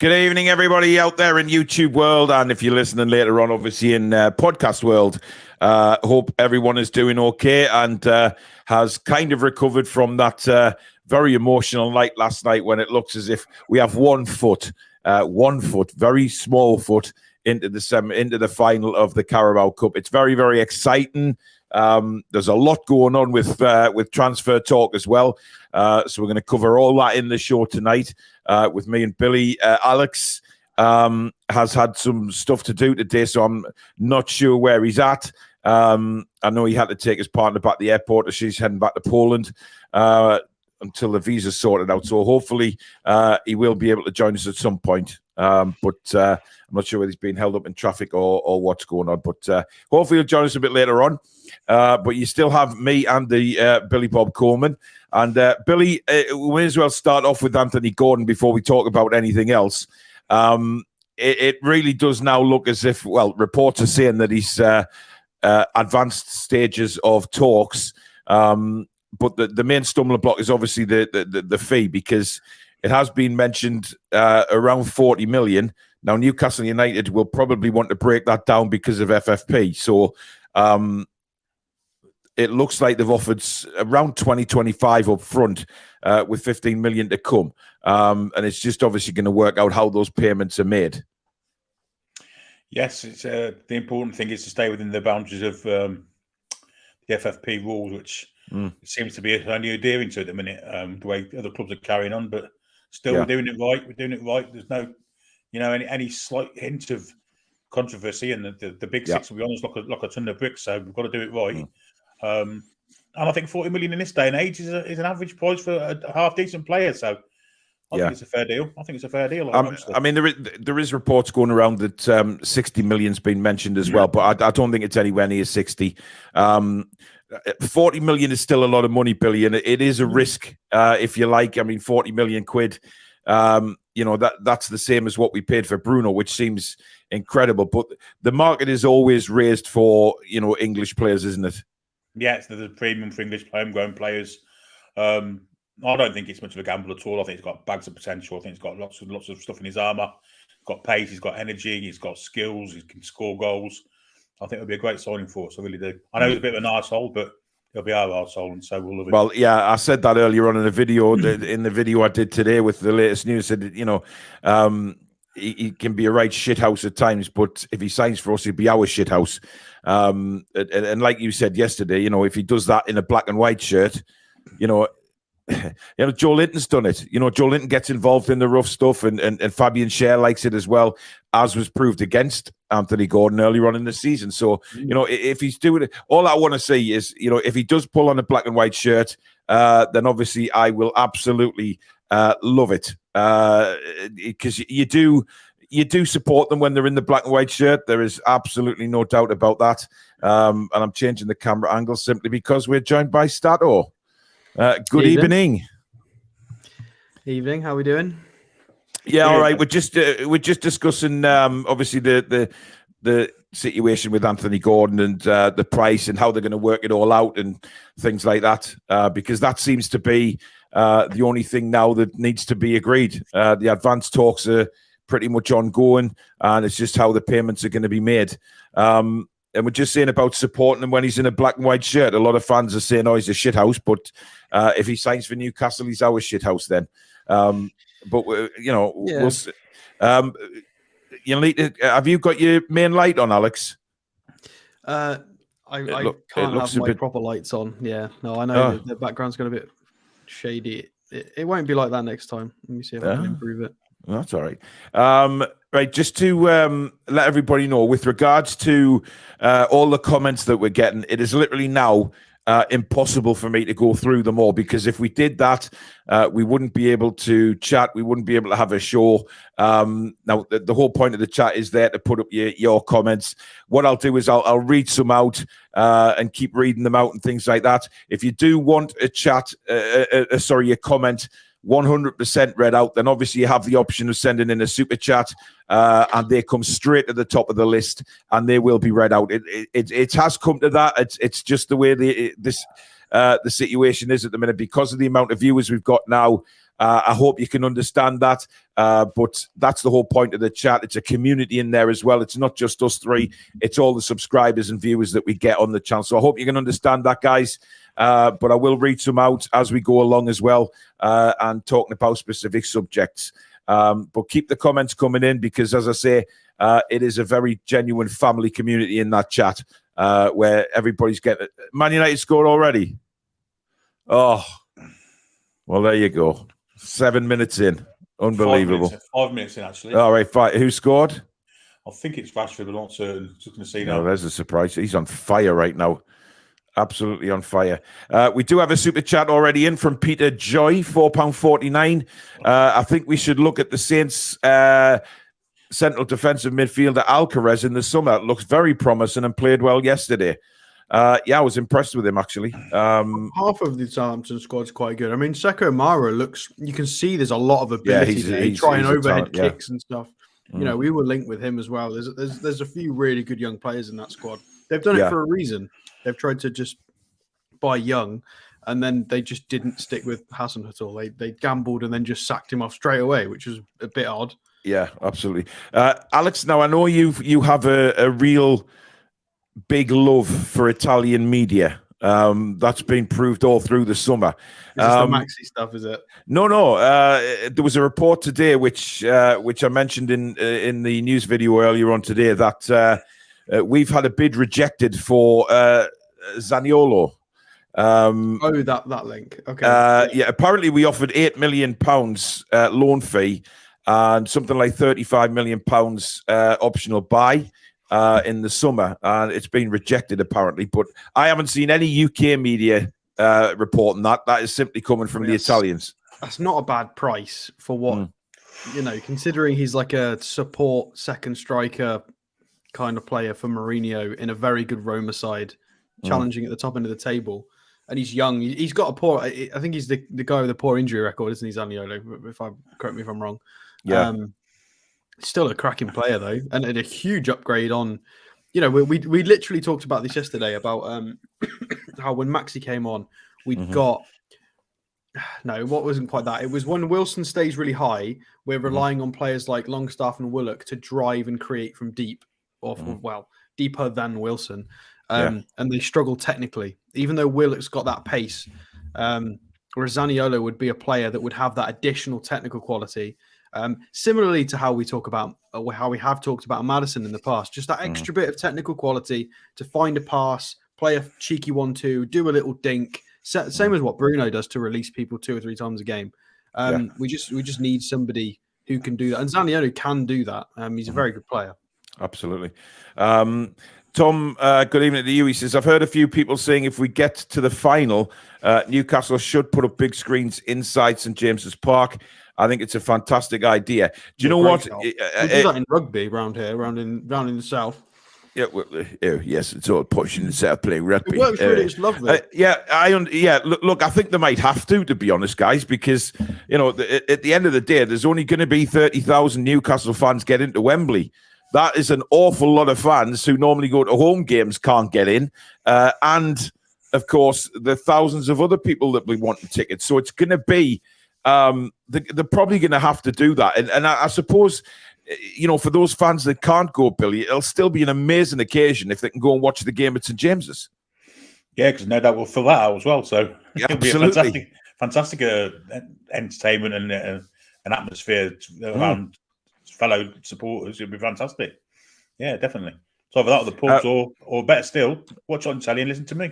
Good evening, everybody out there in YouTube world, and if you're listening later on, obviously in podcast world. Hope everyone is doing okay and has kind of recovered from that very emotional night last night when it looks as if we have 1 foot, very small foot into the final of the Carabao Cup. It's very, very exciting. There's a lot going on with transfer talk as well. So we're going to cover all that in the show tonight with me and Billy. Alex has had some stuff to do today, so I'm not sure where he's at. I know he had to take his partner back to the airport as she's heading back to Poland until the visa's sorted out. So hopefully he will be able to join us at some point. But I'm not sure whether he's being held up in traffic or what's going on. But hopefully he'll join us a bit later on. But you still have me and the Billy Bob Coleman. And Billy, we may as well start off with Anthony Gordon before we talk about anything else. It really does now look as if, well, reports are saying that he's advanced stages of talks. But the main stumbling block is obviously the fee, because it has been mentioned around 40 million. Now, Newcastle United will probably want to break that down because of FFP. So it looks like they've offered around 2025 up front with 15 million to come. And it's just obviously going to work out how those payments are made. Yes, it's the important thing is to stay within the boundaries of the FFP rules, which seems to be only adhering to at the minute, the way other clubs are carrying on. But still, we're doing it right. We're doing it right. There's no, any slight hint of controversy, and the big six will be honest, like a ton of bricks. So we've got to do it right. And I think 40 million in this day and age is an average price for a half decent player. So I think it's a fair deal. I think it's a fair deal. I mean, there is reports going around that 60 million's been mentioned as well, but I don't think it's anywhere near 60. 40 million is still a lot of money, Billy, and it is a risk, if you like. I mean, 40 million quid, that's the same as what we paid for Bruno, which seems incredible. But the market is always raised for, English players, isn't it? Yeah, it's the premium for English homegrown players. I don't think it's much of a gamble at all. I think he's got bags of potential. I think he's got lots of stuff in his armour. He's got pace, he's got energy, he's got skills, he can score goals. I think it'll be a great signing for us. I really do. I know he's a bit of an arsehole, but he'll be our arsehole, and so we'll love it. Well, yeah, I said that earlier on in a video. In the video I did today with the latest news, said he can be a right shithouse at times, but if he signs for us, he'll be our shithouse. And like you said yesterday, if he does that in a black and white shirt, Joe Linton's done it. Joe Linton gets involved in the rough stuff, and Fabian Schär likes it as well, as was proved against Anthony Gordon earlier on in the season. So, if he's doing it, all I want to see is, if he does pull on a black and white shirt, then obviously I will absolutely love it, because you do support them when they're in the black and white shirt. There is absolutely no doubt about that. And I'm changing the camera angle simply because we're joined by Stato. Good evening. Evening. How are we doing? Yeah, all right. We're just discussing obviously the situation with Anthony Gordon and the price and how they're going to work it all out and things like that. Because that seems to be the only thing now that needs to be agreed. The advanced talks are pretty much ongoing, and it's just how the payments are going to be made. And we're just saying about supporting him when he's in a black and white shirt. A lot of fans are saying, he's a shithouse, but if he signs for Newcastle, he's our shithouse then. But, we'll see. Have you got your main light on, Alex? I can't have my proper lights on. Yeah, no, I know the background's got a bit shady. It won't be like that next time. Let me see if I can improve it. That's all right. Right, just to let everybody know, with regards to all the comments that we're getting, it is literally now impossible for me to go through them all, because if we did that, we wouldn't be able to chat. We wouldn't be able to have a show. Now, the whole point of the chat is there to put up your comments. What I'll do is I'll read some out and keep reading them out and things like that. If you do want a chat, a comment 100% read out, then obviously you have the option of sending in a super chat, and they come straight to the top of the list and they will be read out. It has come to that. It's just the way this the situation is at the minute because of the amount of viewers we've got now. I hope you can understand that. But that's the whole point of the chat. It's a community in there as well. It's not just us three. It's all the subscribers and viewers that we get on the channel. So I hope you can understand that, guys. But I will read some out as we go along as well and talking about specific subjects. But keep the comments coming in because, as I say, it is a very genuine family community in that chat where everybody's getting... Man United scored already? Oh, well, there you go. 7 minutes in. Unbelievable. 5 minutes in, actually. All right, who scored? I think it's Rashford, but I'm not certain. Just going to see now. No, there's a surprise. He's on fire right now. Absolutely on fire. We do have a super chat already in from Peter Joy, £4.49. I think we should look at the Saints' central defensive midfielder Alcaraz in the summer. Looks very promising and played well yesterday. I was impressed with him, actually. Half of the Southampton squad's quite good. I mean, Seko Mara looks, you can see there's a lot of ability there. He's trying overhead kicks and stuff. You know, we were linked with him as well. There's a few really good young players in that squad. They've done it for a reason. They've tried to just buy young, and then they just didn't stick with Hassan at all. They gambled and then just sacked him off straight away, which was a bit odd. Yeah, absolutely. Alex, now I know you have a real big love for Italian media. That's been proved all through the summer. Is this the Maxi stuff, is it? No. There was a report today which I mentioned in the news video earlier on today that we've had a bid rejected for Zaniolo. That link. Okay. Yeah, apparently we offered £8 million loan fee and something like £35 million optional buy in the summer, and it's been rejected apparently. But I haven't seen any UK media reporting that. That is simply coming from the Italians. That's not a bad price for what considering he's like a support second striker kind of player for Mourinho in a very good Roma side, challenging at the top end of the table. And he's young. He's got a poor... I think he's the guy with a poor injury record, isn't he, Zaniolo? Correct me if I'm wrong. Yeah. Still a cracking player, though. And a huge upgrade on... You know, we literally talked about this yesterday, about how when Maxi came on, we'd got... No, what wasn't quite that. It was when Wilson stays really high, we're relying on players like Longstaff and Willock to drive and create from deep, or deeper than Wilson. And they struggle technically, even though Willock's got that pace. Whereas Zaniolo would be a player that would have that additional technical quality. Similarly to how we talk about, or how we have talked about Maddison in the past, just that extra bit of technical quality to find a pass, play a cheeky 1-2, do a little dink. Same as what Bruno does to release people 2 or 3 times a game. We just need somebody who can do that, and Zaniolo can do that. He's a very good player. Absolutely. Tom, good evening to you. He says, I've heard a few people saying if we get to the final, Newcastle should put up big screens inside St. James's Park. I think it's a fantastic idea. Do you know what? We do that in rugby around here, around in the south. Yeah, yes, it's all pushing the south playing rugby. It works really. It's lovely. Look, I think they might have to be honest, guys, because at the end of the day, there's only going to be 30,000 Newcastle fans get into Wembley. That is an awful lot of fans who normally go to home games can't get in. And, of course, the thousands of other people that we want tickets. So it's going to be, they're probably going to have to do that. And I suppose, for those fans that can't go, Billy, it'll still be an amazing occasion if they can go and watch the game at St. James's. Yeah, because no doubt we'll fill that out as well. So it'll be a absolutely fantastic entertainment and an atmosphere around fellow supporters. It'd be fantastic. Yeah, definitely. So either that or the pubs, or better still, watch on telly and listen to me.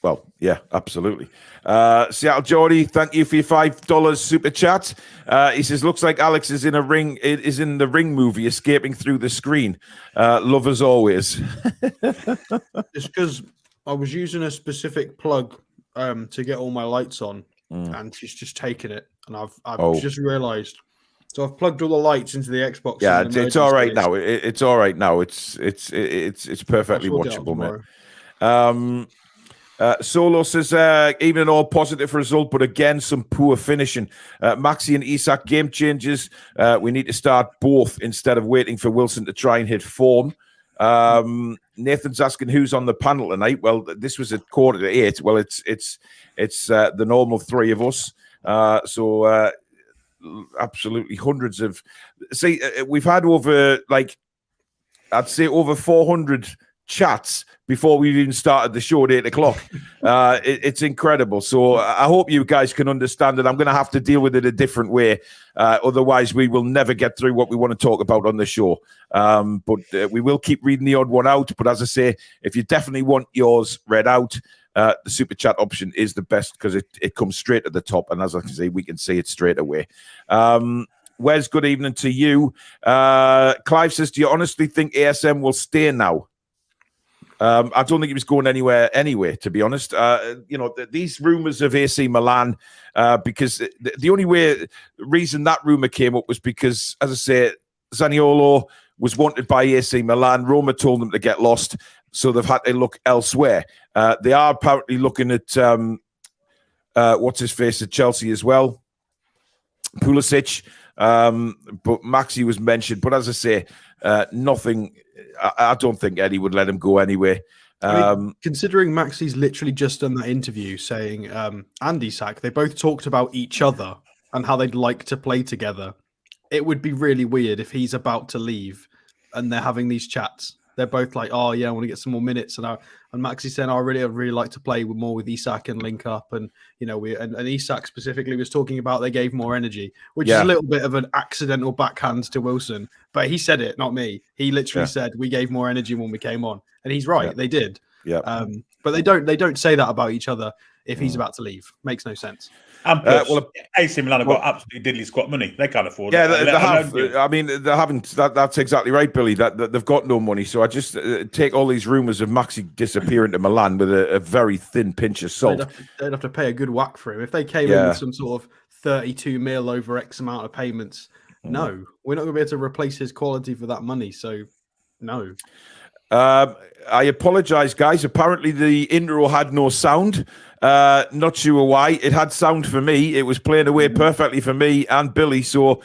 Well, yeah, absolutely. Seattle Geordie, thank you for your $5 super chat. He says, looks like Alex is in the Ring movie, escaping through the screen. Love as always. It's because I was using a specific plug to get all my lights on, and she's just taken it, and I've just realised. So I've plugged all the lights into the Xbox. Yeah, it's all right now. It's all right now. It's perfectly watchable, man. Solo says, even an all positive result, but again, some poor finishing. Maxi and Isak game changes. We need to start both instead of waiting for Wilson to try and hit form. Nathan's asking who's on the panel tonight. Well, this was at 7:45. Well, it's the normal three of us. So absolutely hundreds of. See, we've had over I'd say over 400 chats before we even started the show at 8:00. It's incredible. So I hope you guys can understand it. I'm going to have to deal with it a different way. Otherwise, we will never get through what we want to talk about on the show. But we will keep reading the odd one out. But as I say, if you definitely want yours read out, the super chat option is the best because it comes straight at the top. And as I can say, we can see it straight away. Wes, good evening to you. Clive says, do you honestly think ASM will stay now? I don't think he was going anywhere anyway, to be honest. These rumours of AC Milan, because the only reason that rumour came up was because, as I say, Zaniolo was wanted by AC Milan. Roma told them to get lost, so they've had to look elsewhere. They are apparently looking at, what's-his-face at Chelsea as well, Pulisic, but Maxi was mentioned. But as I say, nothing... I don't think Eddie would let him go anyway. Considering Maxi's literally just done that interview saying and Isak, they both talked about each other and how they'd like to play together. It would be really weird if he's about to leave and they're having these chats. They're both like, oh, yeah, I want to get some more minutes. And Maxi saying, I'd really like to play more with Isak and link up. And, and Isak specifically was talking about they gave more energy, which is a little bit of an accidental backhand to Wilson. But he said it, not me. He literally said, we gave more energy when we came on. And he's right. They did. Yeah. But they don't say that about each other if he's about to leave. Makes no sense. And plus, AC Milan have got absolutely diddly squat money. They can't afford it. Yeah, they have. I mean, they haven't. That's exactly right, Billy. That they've got no money. So I just take all these rumours of Maxi disappearing to Milan with a very thin pinch of salt. They'd have to pay a good whack for him if they came in with some sort of 32 mil over X amount of payments. No, we're not going to be able to replace his quality for that money. So, no. I apologise, guys. Apparently, the intro had no sound. Not sure why. It had sound for me. It was playing away perfectly for me and Billy. So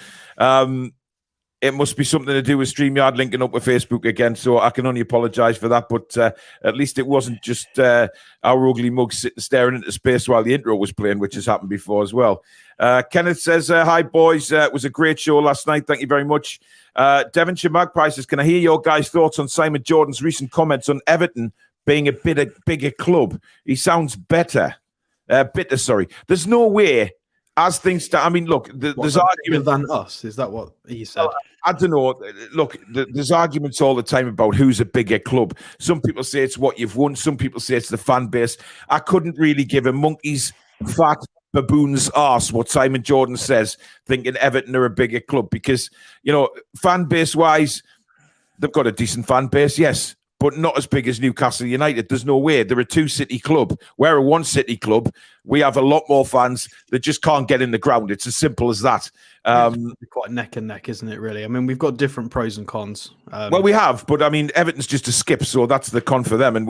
it must be something to do with StreamYard linking up with Facebook again. So I can only apologise for that. But at least it wasn't just our ugly mugs sitting staring into space while the intro was playing, which has happened before as well. Kenneth says, hi, boys. It was a great show last night. Thank you very much. Devonshire Magpies says, can I hear your guys' thoughts on Simon Jordan's recent comments on Everton being a bigger club? He sounds bitter. There's no way, as things stand. I mean, look, there's arguments than us. Is that what he said? I don't know. Look, there's arguments all the time about who's a bigger club. Some people say it's what you've won. Some people say it's the fan base. I couldn't really give a monkey's fat baboon's arse what Simon Jordan says, thinking Everton are a bigger club because, fan base wise, they've got a decent fan base, yes, but not as big as Newcastle United. There's no way. They're a two-city club. We're a one-city club. We have a lot more fans that just can't get in the ground. It's as simple as that. It's quite neck and neck, isn't it, really? I mean, we've got different pros and cons. Well, we have, but I mean, Everton's just a skip, so that's the con for them. And,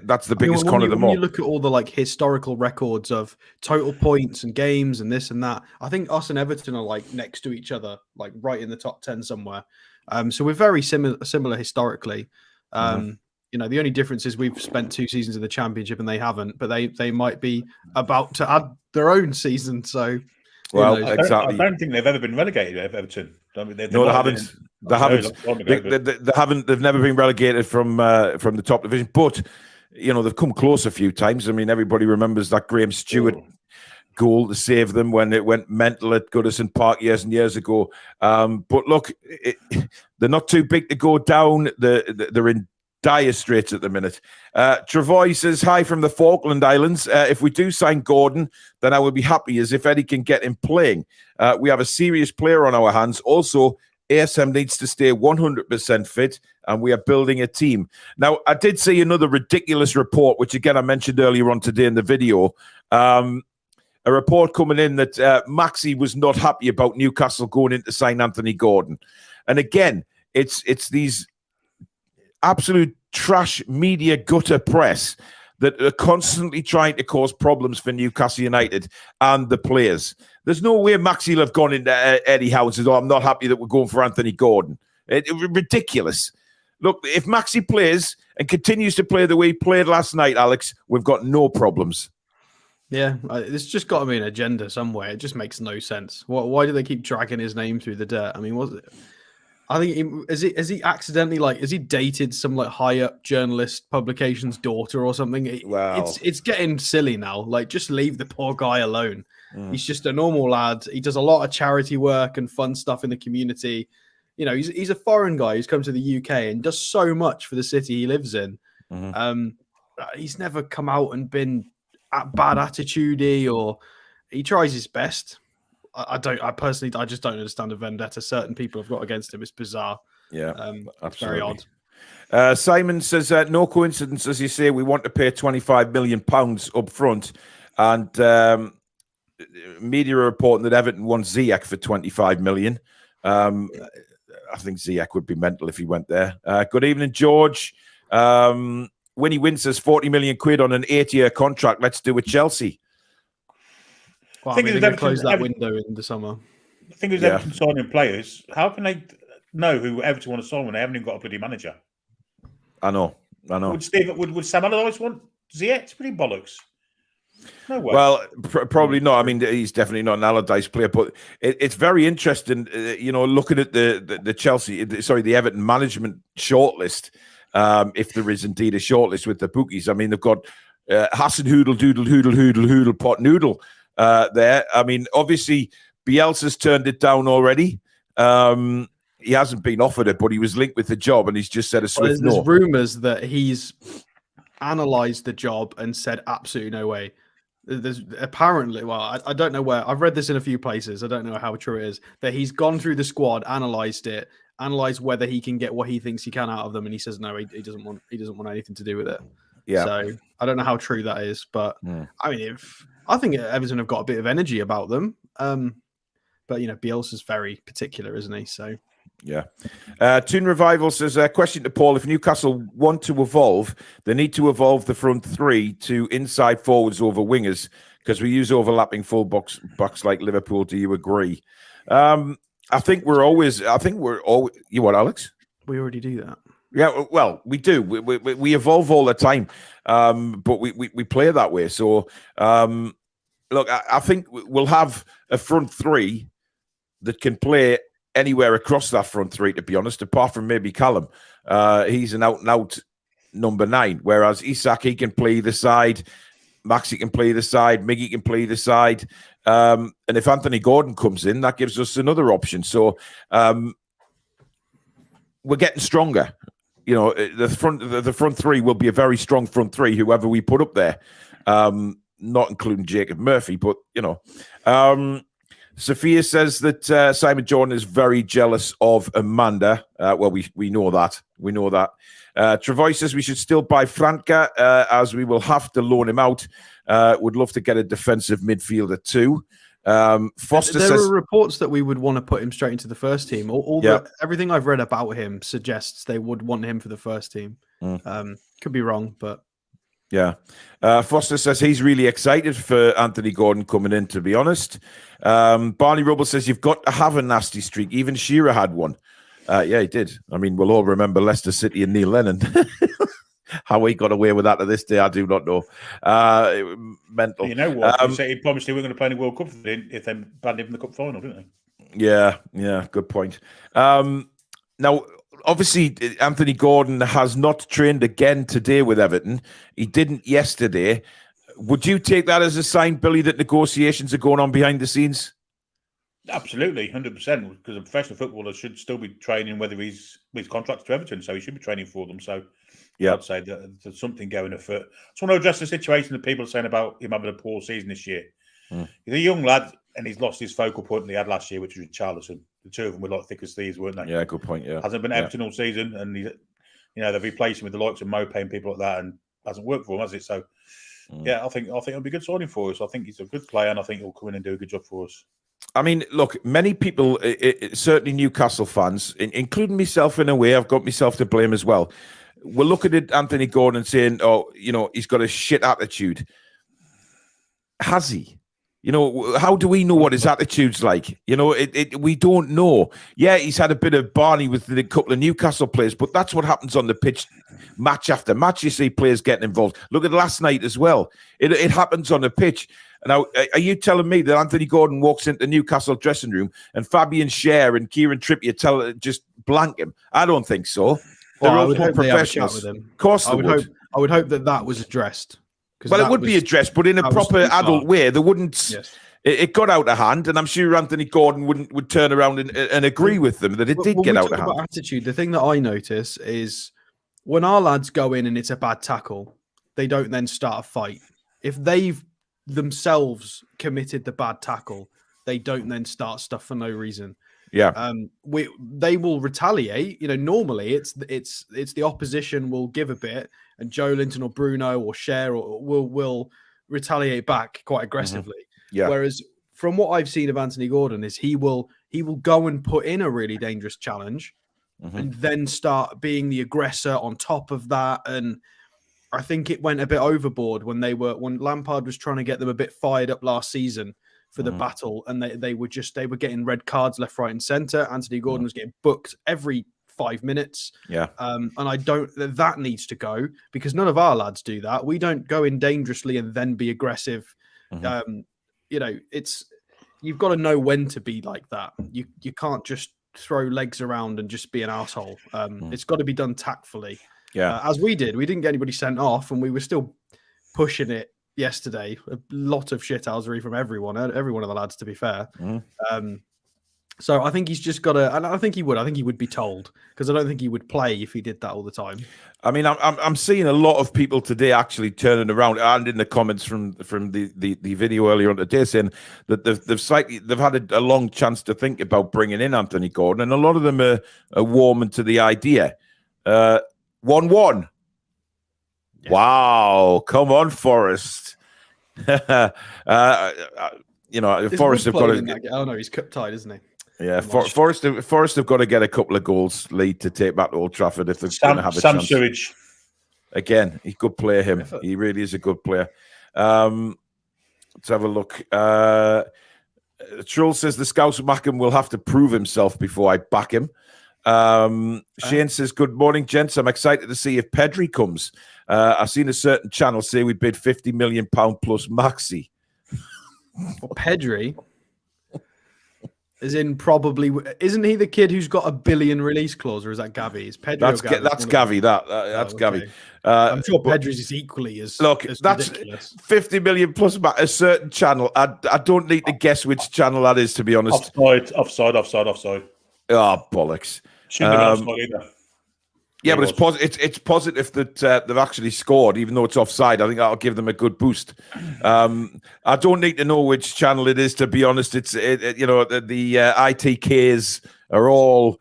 that's the biggest con of them all. When you look at all the, historical records of total points and games and this and that, I think us and Everton are, next to each other, right in the top 10 somewhere. So we're very similar historically. The only difference is we've spent 2 seasons in the Championship and they haven't, but they might be about to add their own season. So, exactly. I don't think they've ever been relegated, Everton. No, they haven't. They haven't. They've never been relegated from the top division, but they've come close a few times. I mean, everybody remembers that Graham Stewart goal to save them when it went mental at Goodison Park years and years ago. But look, they're not too big to go down. They're in dire straits at the minute. Travoy says, hi from the Falkland Islands. If we do sign Gordon, then I will be happy as if Eddie can get him playing. We have a serious player on our hands. Also, ASM needs to stay 100% fit, and we are building a team. Now, I did see another ridiculous report, which again I mentioned earlier on today in the video. A report coming in that Maxi was not happy about Newcastle going in to sign Anthony Gordon. And again, it's these absolute trash media gutter press that are constantly trying to cause problems for Newcastle United and the players. There's no way Maxi will have gone into Eddie Howe and said, I'm not happy that we're going for Anthony Gordon. Ridiculous. Look, if Maxi plays and continues to play the way he played last night, Alex, we've got no problems. Yeah, it's just got to be an agenda somewhere. It just makes no sense. Why do they keep dragging his name through the dirt? I mean, was it? I think has he accidentally has he dated some high up journalist publication's daughter or something? Wow. It's getting silly now. Just leave the poor guy alone. He's just a normal lad. He does a lot of charity work and fun stuff in the community. He's a foreign guy who's come to the UK and does so much for the city he lives in. He's never come out and been bad attitude-y, or he tries his best. I just don't understand the vendetta certain people have got against him. It's bizarre. Yeah, it's very odd. Simon says, no coincidence, as you say, we want to pay £25 million up front. And media are reporting that Everton wants Ziyech for £25 million. I think Ziyech would be mental if he went there. Good evening, George. Winnie Wynn says 40 million quid on an 8-year contract. Let's do it, Chelsea. Well, I think they're going to close that window in the summer. The thing is, Everton signing players. How can they know who Everton want to sign when they haven't even got a bloody manager? I know. Would Sam Allardyce want Ziyech? It's pretty bollocks. No way. Well, probably not. I mean, he's definitely not an Allardyce player, but it's very interesting. Looking at the Everton management shortlist. If there is indeed a shortlist with the bookies, I mean, they've got Hassan Hoodle Pot Noodle there. I mean, obviously Bielsa's turned it down already. He hasn't been offered it, but he was linked with the job, and he's just said a swift no. There's rumours that he's analysed the job and said absolutely no way. There's apparently, I don't know where. I've read this in a few places. I don't know how true it is, that he's gone through the squad, analysed it, analysed whether he can get what he thinks he can out of them, and he says no, he doesn't want anything to do with it. Yeah. So I don't know how true that is, but I mean, I think Everton have got a bit of energy about them. But Bielsa's very particular, isn't he? So yeah. Toon Revival says, question to Paul: if Newcastle want to evolve, they need to evolve the front three to inside forwards over wingers, because we use overlapping full backs like Liverpool. Do you agree? I think we're always. You what, Alex? We already do that. Yeah, well, we do. We evolve all the time, but we play that way. So, look, I think we'll have a front three that can play anywhere across that front three, to be honest, apart from maybe Callum. He's an out-and-out number 9, whereas Isak, he can play the side, Maxi can play the side, Miggy can play the side. And if Anthony Gordon comes in, that gives us another option. So we're getting stronger. The front three will be a very strong front three, whoever we put up there. Not including Jacob Murphy, but, Sophia says that Simon Jordan is very jealous of Amanda. Well, we know that. We know that. Travoy says we should still buy Franca, as we will have to loan him out. Would love to get a defensive midfielder too. Foster there says are reports that we would want to put him straight into the first team. Everything I've read about him suggests they would want him for the first team. Could be wrong, but yeah. Foster says he's really excited for Anthony Gordon coming in, to be honest. Barney Rubble says you've got to have a nasty streak. Even Shearer had one. Yeah, he did. I mean, we'll all remember Leicester City and Neil Lennon. How he got away with that to this day, I do not know. Mental. You know what? He promised he weren't going to play in the World Cup if they banned him from the cup final, didn't they? Yeah, good point. Now, obviously, Anthony Gordon has not trained again today with Everton. He didn't yesterday. Would you take that as a sign, Billy, that negotiations are going on behind the scenes? Absolutely, 100%. Because a professional footballer should still be training, whether he's contracted to Everton, so he should be training for them. So, yeah, I'd say that there's something going afoot. I just want to address the situation that people are saying about him having a poor season this year. He's a young lad, and he's lost his focal point that he had last year, which was with Charlton. The two of them were like thick as thieves, weren't they? Yeah, good point. Yeah, hasn't been Everton all season, and they've replaced him with the likes of Mopé and people like that, and hasn't worked for him, has it? So, yeah, I think it'll be a good signing for us. I think he's a good player, and I think he'll come in and do a good job for us. I mean, look, many people, certainly Newcastle fans, including myself in a way, I've got myself to blame as well. We're looking at Anthony Gordon and saying, he's got a shit attitude. Has he? You know, how do we know what his attitude's like? You know, we don't know. Yeah, he's had a bit of barney with a couple of Newcastle players, but that's what happens on the pitch, match after match. You see players getting involved. Look at last night as well. It happens on the pitch. Now, are you telling me that Anthony Gordon walks into the Newcastle dressing room and Fabian Schär and Kieran Trippier just blank him? I don't think so. They're all professionals. Of course, I would hope that was addressed. Well, it would be addressed, but in a proper adult way. They wouldn't. Yes. It got out of hand, and I'm sure Anthony Gordon would turn around and agree with them that it did get out of hand. Attitude. The thing that I notice is when our lads go in and it's a bad tackle, they don't then start a fight. If they've themselves committed the bad tackle, they don't then start stuff for no reason. Yeah. They will retaliate. You know, normally it's the opposition will give a bit, and Joe Linton or Bruno or Schär will retaliate back quite aggressively. Yeah. Whereas from what I've seen of Anthony Gordon is he will go and put in a really dangerous challenge and then start being the aggressor on top of that. And I think it went a bit overboard when Lampard was trying to get them a bit fired up last season for the battle, and they were getting red cards left, right, and centre. Anthony Gordon was getting booked every 5 minutes. Yeah. And that needs to go, because none of our lads do that. We don't go in dangerously and then be aggressive. You know, you've got to know when to be like that. You can't just throw legs around and just be an asshole. It's got to be done tactfully. Yeah. As we did. We didn't get anybody sent off, and we were still pushing it yesterday. A lot of shithousery from every one of the lads, to be fair. So I think he's just got to, and I think he would be told, because I don't think he would play if he did that all the time. I mean, I'm seeing a lot of people today actually turning around, and in the comments from the video earlier on today, saying that they've had a long chance to think about bringing in Anthony Gordon, and a lot of them are warming to the idea. 1-1. Yeah. Wow, come on, Forest. You know, Forest have got to. Oh no, he's cup tied, isn't he? Yeah, Forest have got to get a couple of goals lead to take back to Old Trafford if they're going to have a chance. Sewage. Again, he's a good player, him. He really is a good player. Let's have a look. Trull says the Scouse Mackham will have to prove himself before I back him. Shane says, good morning, gents. I'm excited to see if Pedri comes. I've seen a certain channel say we bid £50 million plus Maxi. Pedri? As in, probably isn't he the kid who's got $1 billion release clause, or is that Gavi? Is Pedri? That's Gavi. That's Gavi. I'm sure Pedri's is equally as that's ridiculous. 50 million plus a certain channel. I don't need to guess which channel that is, to be honest. Offside. Oh, bollocks. Shouldn't have been offside either. Yeah, but it's positive that they've actually scored, even though it's offside. I think that'll give them a good boost. I don't need to know which channel it is, to be honest. The ITKs are all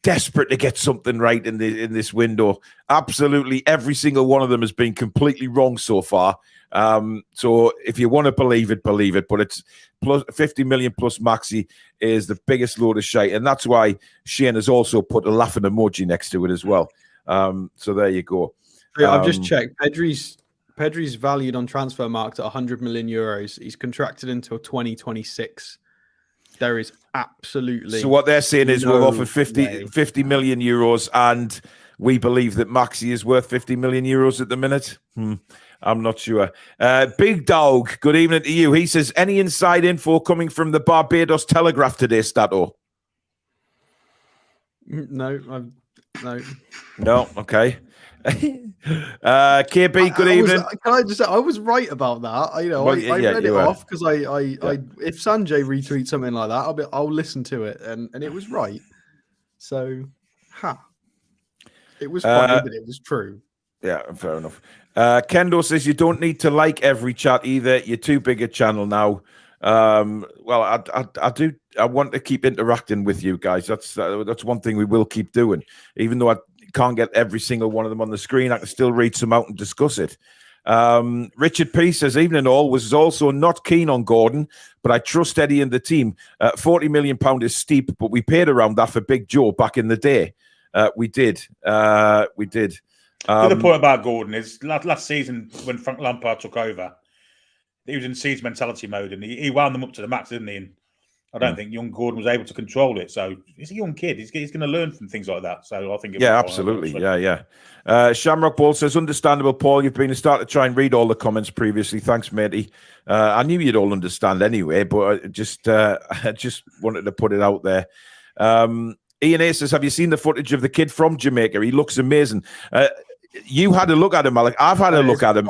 desperate to get something right in this window. Absolutely every single one of them has been completely wrong so far. So if you want to believe it, but it's plus 50 million plus Maxi is the biggest load of shite, and that's why Shane has also put a laughing emoji next to it as well. So there you go. I've just checked. Pedri's valued on transfer market at 100 million euros. He's contracted until 2026. There is absolutely so what they're saying is we've offered 50 million euros, and we believe that Maxi is worth 50 million euros at the minute. I'm not sure. Big Dog, good evening to you. He says, any inside info coming from the Barbados Telegraph today, Stato? No. No, okay. KB, good evening. Can I just say, I was right about that. I read it off because I if Sanjay retweets something like that, I'll listen to it, and it was right. So, it was funny, but it was true. Yeah, fair enough. Kendo says you don't need to like every chat either. You're too big a channel now. Well, I do. I want to keep interacting with you guys. That's one thing we will keep doing. Even though I can't get every single one of them on the screen, I can still read some out and discuss it. Richard P says, evening all, was also not keen on Gordon, but I trust Eddie and the team. £40 million is steep, but we paid around that for Big Joe back in the day. We did. The other point about Gordon is last season when Frank Lampard took over, he was in siege mentality mode, and he wound them up to the max, didn't he? And I don't think young Gordon was able to control it. So he's a young kid. He's going to learn from things like that. So I think absolutely. Shamrock Ball says, understandable, Paul. You've been a start to try and read all the comments previously. Thanks, matey. I knew you'd all understand anyway, but I just wanted to put it out there. Ian A says, have you seen the footage of the kid from Jamaica? He looks amazing. You had a look at him, Alec. I've had a look at him.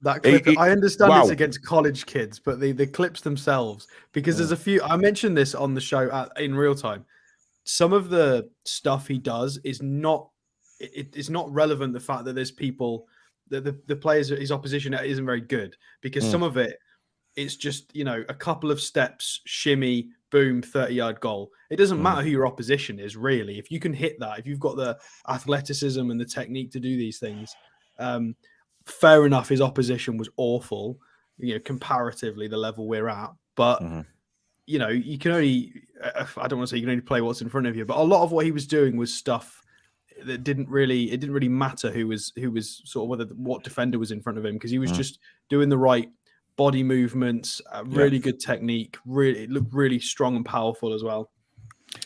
That clip, I understand it's against college kids, but the clips themselves, because there's a few. I mentioned this on the show in real time. Some of the stuff he does is not. It's not relevant. The fact that there's people, the players, his opposition isn't very good, because some of it's just a couple of steps, shimmy, boom, 30-yard goal. It doesn't matter who your opposition is, really. If you can hit that, if you've got the athleticism and the technique to do these things, fair enough, his opposition was awful, comparatively the level we're at. But, you can only, I don't want to say you can only play what's in front of you, but a lot of what he was doing was stuff that didn't really matter who was sort of what defender was in front of him, because he was just doing the right body movements, really good technique. Really, it looked really strong and powerful as well.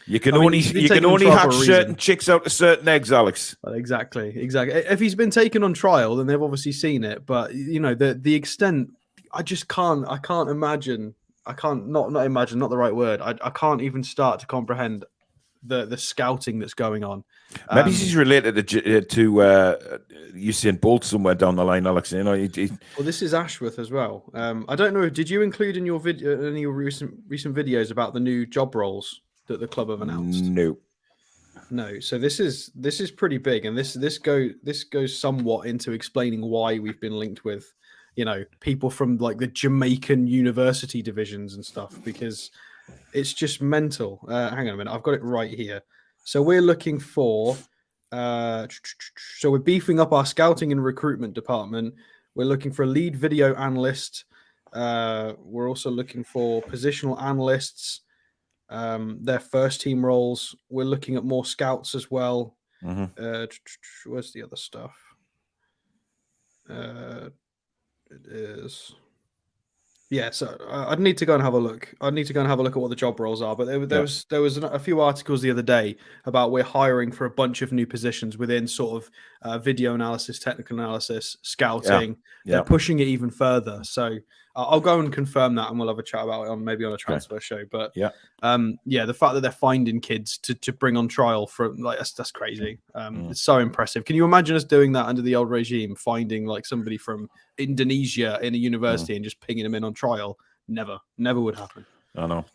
You can only hatch certain chicks out of certain eggs, Alex. Exactly. If he's been taken on trial, then they've obviously seen it. But the extent, I can't imagine. I can't not imagine. Not the right word. I can't even start to comprehend the scouting that's going on. Maybe he's related to Usain Bolt somewhere down the line, Alex. Well, this is Ashworth as well. I don't know. Did you include in your video any recent videos about the new job roles that the club have announced? No. So this is pretty big, and this goes somewhat into explaining why we've been linked with, people from like the Jamaican university divisions and stuff, because it's just mental. Hang on a minute. I've got it right here. So we're looking for... so we're beefing up our scouting and recruitment department. We're looking for a lead video analyst. We're also looking for positional analysts, their first team roles. We're looking at more scouts as well. Where's the other stuff? It is... Yeah, so I'd need to go and have a look. I'd need to go and have a look at what the job roles are. But there was a few articles the other day about we're hiring for a bunch of new positions within sort of video analysis, technical analysis, scouting. They're pushing it even further. So I'll go and confirm that, and we'll have a chat about it maybe on a transfer show. But the fact that they're finding kids to bring on trial from that's crazy. It's so impressive. Can you imagine us doing that under the old regime, finding like somebody from Indonesia in a university and just pinging them in on trial? Never would happen. I know.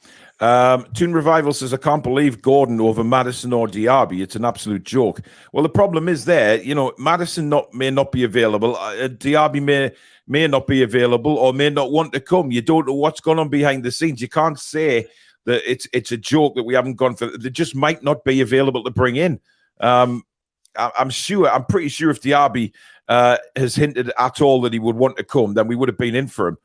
Toon Revival says, I can't believe Gordon over Maddison or Diaby. It's an absolute joke. Well, the problem is there, Maddison may not be available. Diaby may not be available or may not want to come. You don't know what's going on behind the scenes. You can't say that it's a joke that we haven't gone for. They just might not be available to bring in. I'm pretty sure if Diaby has hinted at all that he would want to come, then we would have been in for him.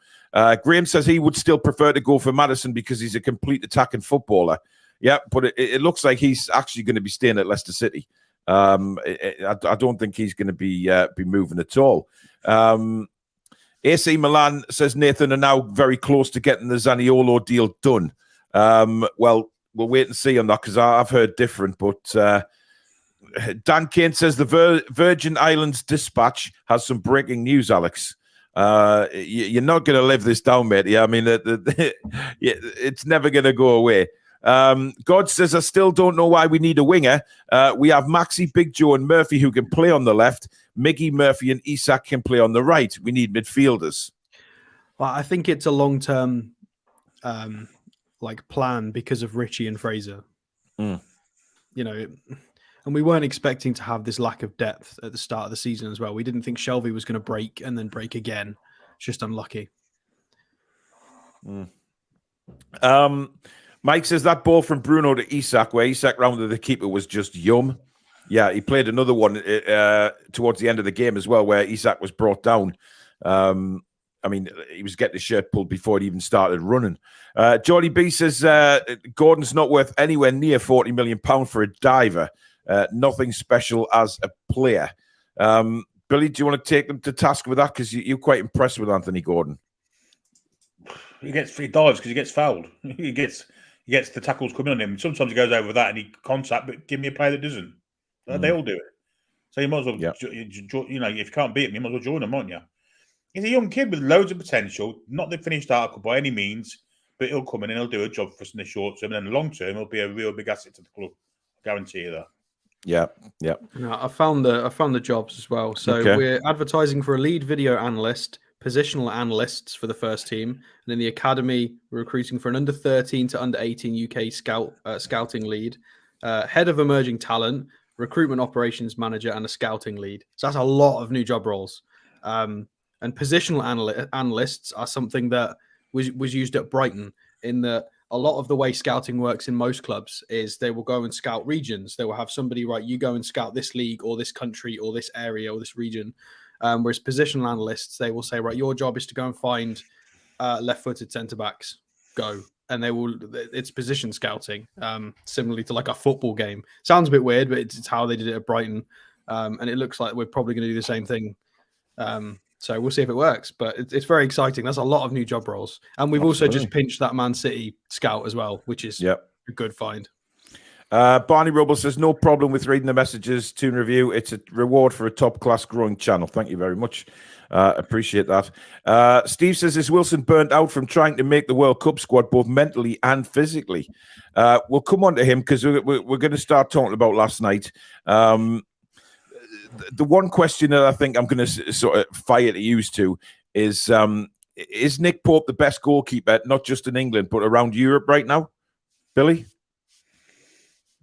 Graham says he would still prefer to go for Maddison because he's a complete attacking footballer. Yeah, but it looks like he's actually going to be staying at Leicester City. I don't think he's going to be moving at all. AC Milan says Nathan are now very close to getting the Zaniolo deal done. Well, we'll wait and see on that because I've heard different. But Dan Kane says the Virgin Islands Dispatch has some breaking news, Alex. You're not going to live this down, mate. Yeah, I mean, it's never going to go away. God says, I still don't know why we need a winger. We have Maxi, Big Joe, and Murphy who can play on the left. Miggy, Murphy, and Isak can play on the right. We need midfielders. Well, I think it's a long-term plan because of Richie and Fraser. And we weren't expecting to have this lack of depth at the start of the season as well. We didn't think Shelvey was going to break and then break again. It's just unlucky. Mike says that ball from Bruno to Isak, where Isak rounded the keeper, was just yum. Yeah, he played another one towards the end of the game as well, where Isak was brought down. I mean, he was getting his shirt pulled before he even started running. Jordy B says Gordon's not worth anywhere near £40 million for a diver. Nothing special as a player. Billy, do you want to take them to task with that? Because you're quite impressed with Anthony Gordon. he dives because he gets fouled. He gets the tackles coming on him. Sometimes he goes over that and he contact, but give me a player that doesn't. They all do it. So you might as well, if you can't beat him, you might as well join him, aren't you? He's a young kid with loads of potential, not the finished article by any means, but he'll come in and he'll do a job for us in the short term, and in the long term, he'll be a real big asset to the club. I guarantee you that. Yeah. No, I found the jobs as well. So we're advertising for a lead video analyst, positional analysts for the first team, and in the academy, we're recruiting for an under 13 to under 18 UK scouting lead, head of emerging talent, recruitment operations manager, and a scouting lead. So that's a lot of new job roles. And positional analysts are something that was used at Brighton, in that a lot of the way scouting works in most clubs is they will go and scout regions. They will have somebody, right, you go and scout this league or this country or this area or this region. Whereas positional analysts, they will say, right, your job is to go and find left-footed centre-backs. Go. And it's position scouting, similarly to like a football game. Sounds a bit weird, but it's how they did it at Brighton. And it looks like we're probably going to do the same thing. So we'll see if it works, but it's very exciting. That's a lot of new job roles. And we've also just pinched that Man City scout as well, which is a good find. Barney Rubble says, no problem with reading the messages. Toon Review. It's a reward for a top-class growing channel. Thank you very much. Appreciate that. Steve says, is Wilson burnt out from trying to make the World Cup squad both mentally and physically? We'll come on to him because we're going to start talking about last night. The one question that I think I'm going to sort of fire to use to is Nick Pope the best goalkeeper, not just in England, but around Europe right now? Billy?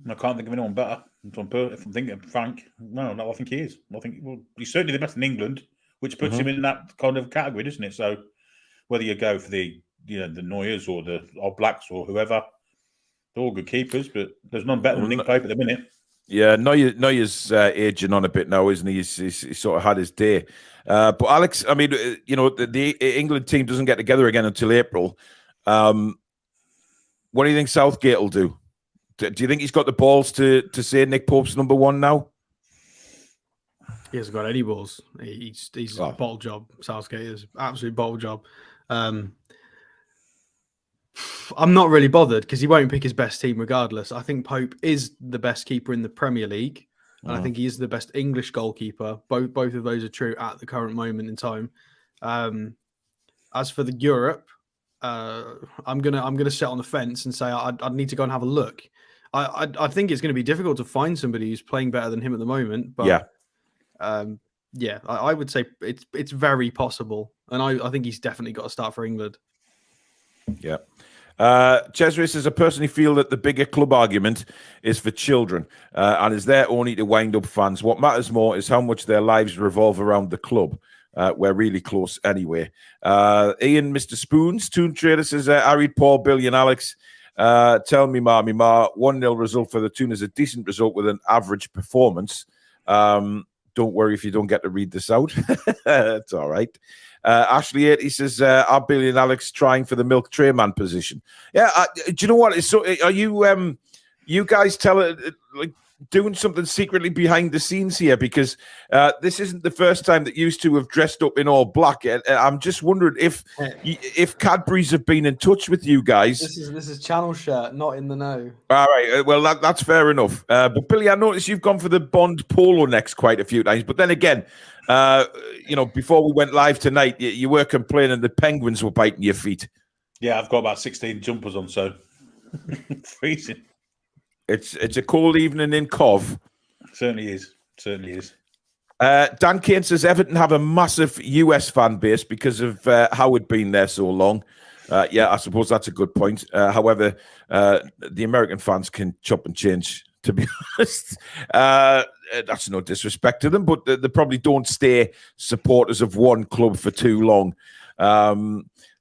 I can't think of anyone better. If I'm thinking Frank, no, I think he is. He's certainly the best in England, which puts him in that kind of category, doesn't it? So whether you go for the Neuers or the All Blacks or whoever, they're all good keepers, but there's none better than Nick Pope at the minute. Yeah, Neuer's aging on a bit now, isn't he? He's sort of had his day. But Alex, I mean, the England team doesn't get together again until April. What do you think Southgate will do? Do you think he's got the balls to say Nick Pope's number one now? He hasn't got any balls. He's a bottle job. Southgate is absolute bottle job. I'm not really bothered because he won't pick his best team regardless. I think Pope is the best keeper in the Premier League, and I think he is the best English goalkeeper. Both of those are true at the current moment in time. As for the Europe, I'm gonna sit on the fence and say I'd need to go and have a look. I think it's going to be difficult to find somebody who's playing better than him at the moment. But I would say it's very possible, and I think he's definitely got to start for England. Yeah. Cesare says, I personally feel that the bigger club argument is for children and is there only to wind up fans. What matters more is how much their lives revolve around the club. We're really close anyway. Ian, Mr. Spoons, Toon Trader says, I read Paul, Billy and Alex. Tell me, Ma, 1-0 result for the Toon is a decent result with an average performance. Don't worry if you don't get to read this out. It's all right. Ashley 8, he says, are Billy and Alex trying for the milk tray man position? Yeah, do you know what? Are you guys doing something secretly behind the scenes here? Because this isn't the first time that you two have dressed up in all black. I'm just wondering if Cadbury's have been in touch with you guys. This is channel shirt, not in the know. All right, well that's fair enough. But Billy, I noticed you've gone for the Bond polo necks quite a few times. But then again, before we went live tonight, you were complaining the penguins were biting your feet. Yeah, I've got about 16 jumpers on, so freezing. It's a cold evening in Cov. Certainly is. Dan Kane says Everton have a massive US fan base because of Howard being there so long. Yeah, I suppose that's a good point. However, the American fans can chop and change, to be honest. That's no disrespect to them, but they probably don't stay supporters of one club for too long.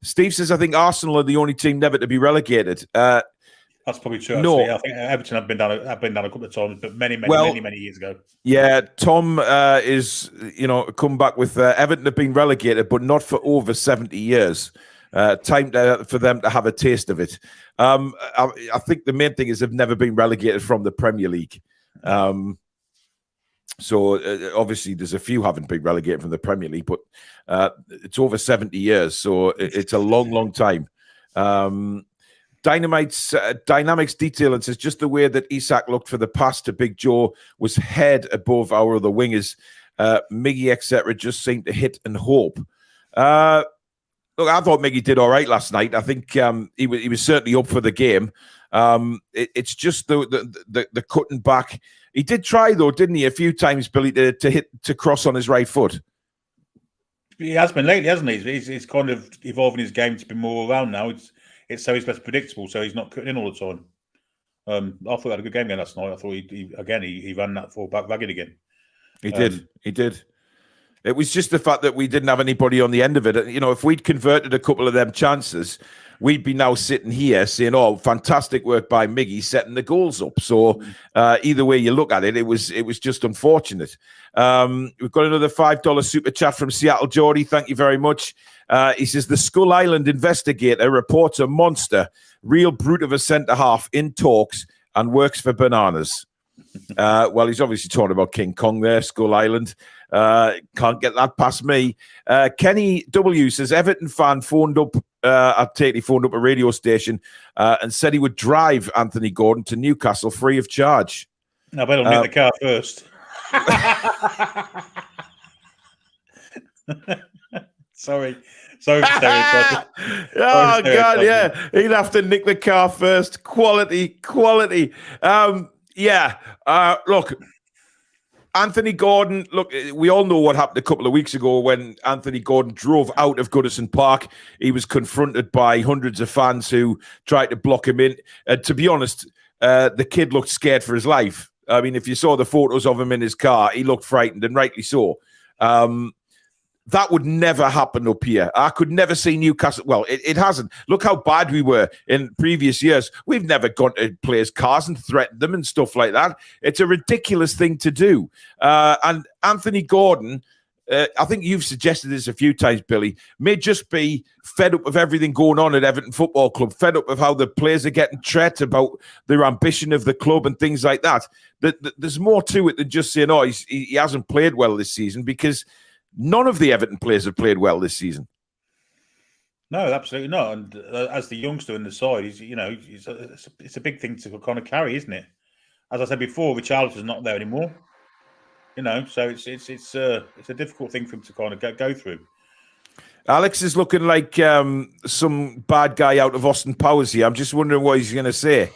Steve says, I think Arsenal are the only team never to be relegated. That's probably true. Actually. No, I think Everton have been down a couple of times, but many years ago. Yeah, Tom is come back with Everton have been relegated, but not for over 70 years. Time for them to have a taste of it. I think the main thing is they've never been relegated from the Premier League. So obviously there's a few haven't been relegated from the Premier League, but it's over 70 years, so it's a long, long time. Dynamics detail and says just the way that Isak looked for the pass to Big Joe was head above our other wingers. Miggy, etc., just seemed to hit and hope. Look, I thought Miggy did all right last night. I think he was certainly up for the game. It's just the cutting back. He did try though, didn't he? A few times, Billy, to cross on his right foot. He has been lately, hasn't he? He's kind of evolving his game to be more around now. It's so he's less predictable, so he's not cutting in all the time. I thought he had a good game again last night. I thought he ran that full back ragged again. He did. It was just the fact that we didn't have anybody on the end of it. You know, if we'd converted a couple of them chances, we'd be now sitting here saying, "Oh, fantastic work by Miggy setting the goals up." So either way you look at it, it was just unfortunate. We've got another $5 super chat from Seattle Geordie. Thank you very much. He says the Skull Island investigator reports a monster, real brute of a centre half in talks and works for bananas. Well, he's obviously talking about King Kong there, Skull Island. Can't get that past me. Kenny W says Everton fan phoned up a radio station and said he would drive Anthony Gordon to Newcastle free of charge. I bet he'll meet the car first. Sorry for stereotyping. Oh God, yeah, he'd have to nick the car first. Quality. Look, Anthony Gordon, look, we all know what happened a couple of weeks ago when Anthony Gordon drove out of Goodison Park. He was confronted by hundreds of fans who tried to block him in. To be honest, the kid looked scared for his life. I mean, if you saw the photos of him in his car, he looked frightened, and rightly so. That would never happen up here. I could never see Newcastle. Well, it hasn't. Look how bad we were in previous years. We've never gone to players' cars and threatened them and stuff like that. It's a ridiculous thing to do. And Anthony Gordon, I think you've suggested this a few times, Billy, may just be fed up of everything going on at Everton Football Club, fed up of how the players are getting treated about their ambition of the club and things like that. There's more to it than just saying, oh, he hasn't played well this season, because none of the Everton players have played well this season. No, absolutely not. And as the youngster in the side, it's a big thing to kind of carry, isn't it? As I said before, Richarlison's not there anymore. So it's a difficult thing for him to kind of go through. Alex is looking like some bad guy out of Austin Powers here. I'm just wondering what he's going to say.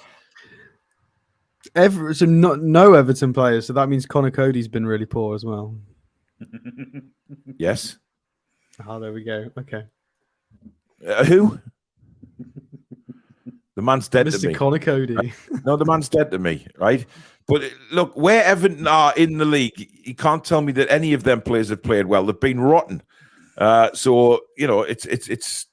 No Everton players, so that means Connor Cody's been really poor as well. Yes. Oh, there we go. Okay. Who? The man's dead to me. Mr. Connor Cody. No, the man's dead to me, right? But look, where Everton are in the league, you can't tell me that any of them players have played well. They've been rotten. So it's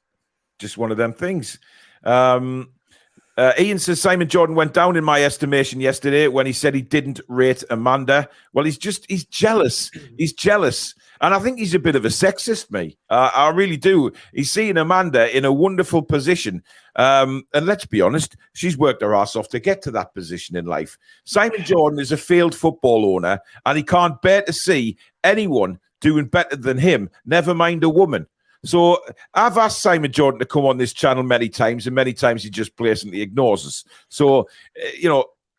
just one of them things. Ian says Simon Jordan went down in my estimation yesterday when he said he didn't rate Amanda. Well, he's jealous. He's jealous. And I think he's a bit of a sexist, mate. I really do. He's seeing Amanda in a wonderful position. And let's be honest, she's worked her ass off to get to that position in life. Simon Jordan is a failed football owner, and he can't bear to see anyone doing better than him, never mind a woman. So I've asked Simon Jordan to come on this channel many times, and many times he just blatantly ignores us. So,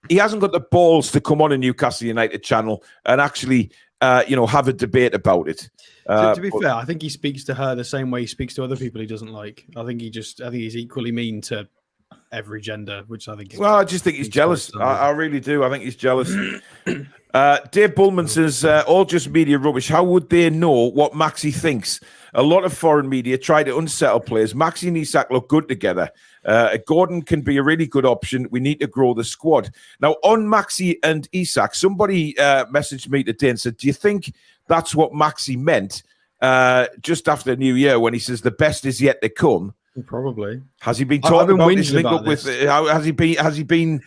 he hasn't got the balls to come on a Newcastle United channel and actually, have a debate about it. To be fair, I think he speaks to her the same way he speaks to other people he doesn't like. I think he's equally mean to every gender, which I think is... Well, I just think he's jealous. I really do. I think he's jealous. Dave Bullman says, all just media rubbish. How would they know what Maxi thinks? A lot of foreign media try to unsettle players. Maxi and Isak look good together. Gordon can be a really good option. We need to grow the squad. Now, on Maxi and Isak, somebody messaged me today and said, do you think that's what Maxi meant just after New Year when he says the best is yet to come? Probably. Has he been talking about his link up with... Has he been,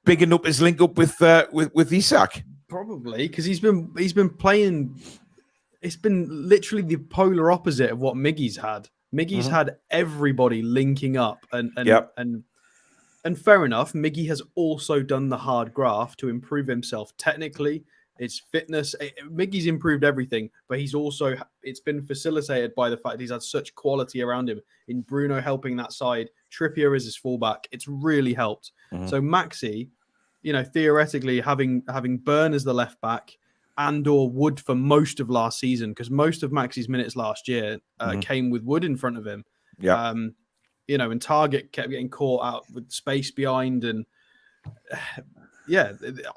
bigging up his link up with Isak? Probably, because he's been playing... It's been literally the polar opposite of what Miggy's had. Miggy's had everybody linking up, and fair enough. Miggy has also done the hard graft to improve himself technically, It's fitness. Miggy's improved everything, but it's been facilitated by the fact he's had such quality around him in Bruno helping that side. Trippier is his fullback. It's really helped. So Maxi, theoretically having Burn as the left back and/or Wood for most of last season, because most of Maxi's minutes last year came with Wood in front of him. Yeah. And Target kept getting caught out with space behind and.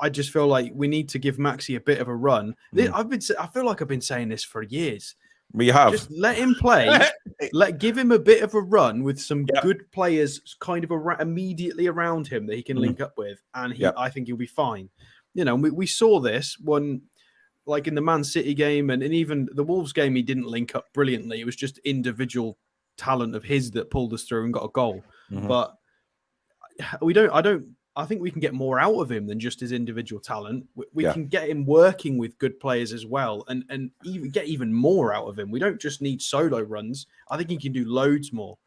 I just feel like we need to give Maxi a bit of a run. I feel like I've been saying this for years. We have. Just let him play. Give him a bit of a run with some good players kind of immediately around him that he can link up with, and I think he'll be fine. We saw this one, like in the Man City game and even the Wolves game. He didn't link up brilliantly. It was just individual talent of his that pulled us through and got a goal. But I think we can get more out of him than just his individual talent. We can get him working with good players as well and even get even more out of him. We don't just need solo runs. I think he can do loads more.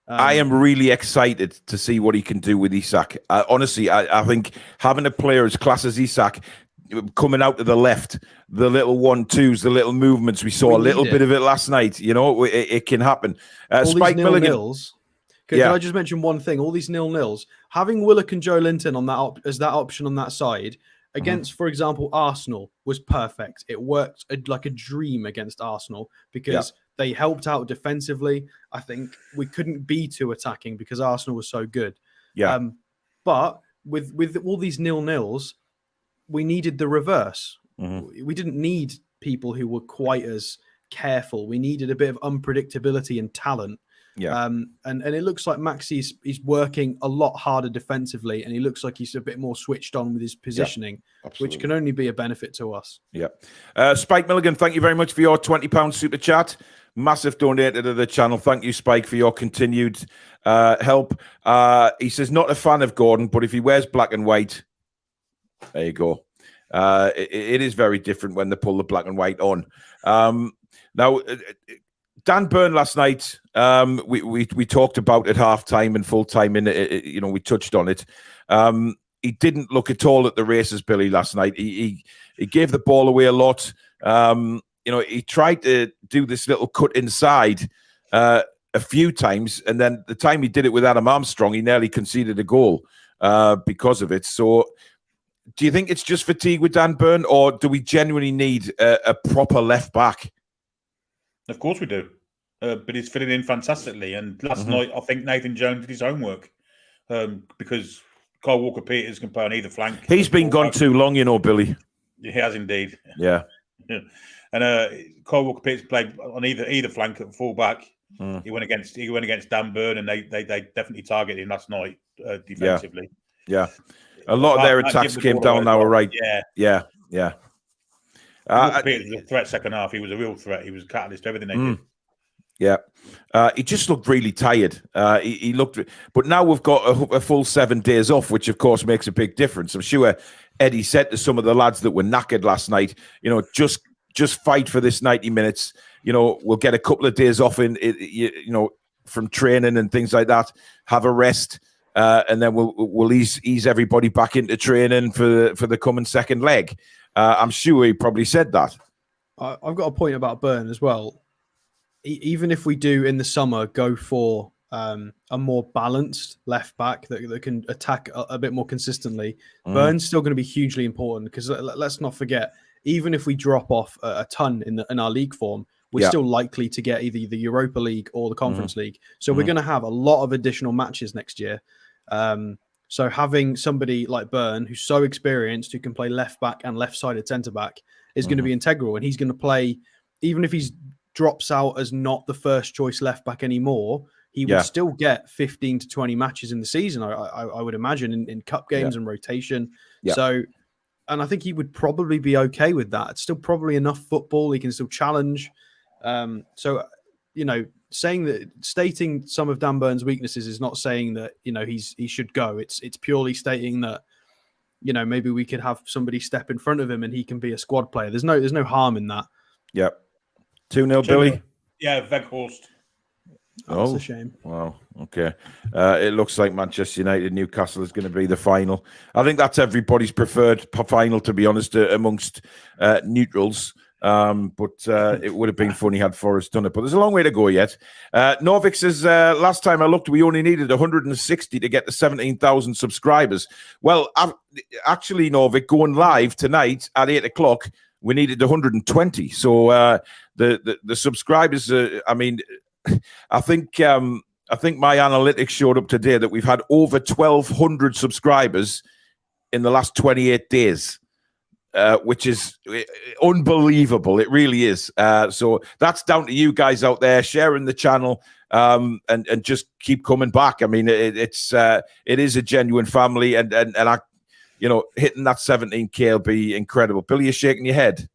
I am really excited to see what he can do with Isak. Honestly, I think having a player as class as Isak coming out to the left, the little 1-2s, the little movements, we saw a little bit of it last night. It can happen. Spike Milligan. Can I just mention one thing? All these 0-0s, having Willock and Joe Linton on that as that option on that side against, for example, Arsenal was perfect. It worked like a dream against Arsenal because they helped out defensively. I think we couldn't be too attacking because Arsenal was so good. But with all these 0-0s, we needed the reverse. We didn't need people who were quite as careful. We needed a bit of unpredictability and talent. And it looks like Maxi is working a lot harder defensively, and he looks like he's a bit more switched on with his positioning, which can only be a benefit to us. Spike Milligan, thank you very much for your £20 super chat. Massive donator to the channel. Thank you, Spike, for your continued help. He says, not a fan of Gordon, but if he wears black and white, there you go. It is very different when they pull the black and white on. Now, Dan Burn last night, we talked about at half-time and full-time, we touched on it. He didn't look at all at the races, Billy, last night. He gave the ball away a lot. He tried to do this little cut inside a few times, and then the time he did it with Adam Armstrong, he nearly conceded a goal because of it. So do you think it's just fatigue with Dan Burn, or do we genuinely need a proper left-back? Of course we do. But he's fitting in fantastically. And last night, I think Nathan Jones did his homework because Kyle Walker-Peters can play on either flank. He's been gone too long, Billy. He has indeed. Yeah. And Kyle Walker-Peters played on either flank at full-back. He went against Dan Burn, and they definitely targeted him last night defensively. Yeah. A lot of their attacks came down our right. Yeah. Walker-Peters was a threat second half. He was a real threat. He was a catalyst to everything they did. Yeah. He just looked really tired. He looked, but now we've got a full 7 days off, which of course makes a big difference. I'm sure Eddie said to some of the lads that were knackered last night, just fight for this 90 minutes. We'll get a couple of days off from training and things like that. Have a rest, and then we'll ease everybody back into training for the coming second leg. I'm sure he probably said that. I've got a point about Burn as well. Even if we do in the summer go for a more balanced left back that can attack a bit more consistently, Burn's still going to be hugely important because let's not forget, even if we drop off a ton in our league form, we're still likely to get either the Europa League or the Conference League. So we're going to have a lot of additional matches next year. So having somebody like Burn, who's so experienced, who can play left back and left-sided centre-back, is going to be integral. And he's going to play, even if he drops out as not the first choice left-back anymore, he would still get 15 to 20 matches in the season, I would imagine, in cup games and rotation. So, and I think he would probably be okay with that. It's still probably enough football. He can still challenge. Stating some of Dan Burn's weaknesses is not saying that, he should go. It's purely stating that, maybe we could have somebody step in front of him and he can be a squad player. There's no harm in that. Yep. 2-0, Billy. Yeah, Weghorst. That's a shame. Wow. Okay. It looks like Manchester United Newcastle is going to be the final. I think that's everybody's preferred final, to be honest, amongst neutrals. But it would have been funny had Forest done it. But there's a long way to go yet. Norvik says, last time I looked, we only needed 160 to get to 17,000 subscribers. Well, actually, Norvik, going live tonight at 8 o'clock, we needed 120. So the subscribers, I think my analytics showed up today that we've had over 1,200 subscribers in the last 28 days. Which is unbelievable. It really is. So that's down to you guys out there sharing the channel and just keep coming back. I mean, it is a genuine family, and I, hitting that 17K will be incredible. Billy, you're shaking your head.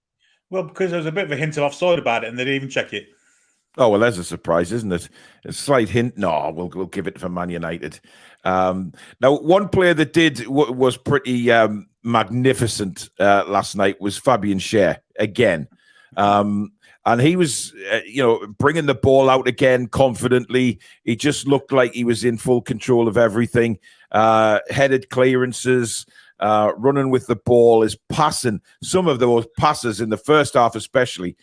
Well, because there was a bit of a hint of offside about it, and they didn't even check it. Oh, well, there's a surprise, isn't it? A slight hint. No, we'll give it for Man United. Now, one player that was pretty magnificent last night was Fabian Schär again. And he was, bringing the ball out again confidently. He just looked like he was in full control of everything. Headed clearances, running with the ball, his passing. Some of those passes in the first half especially,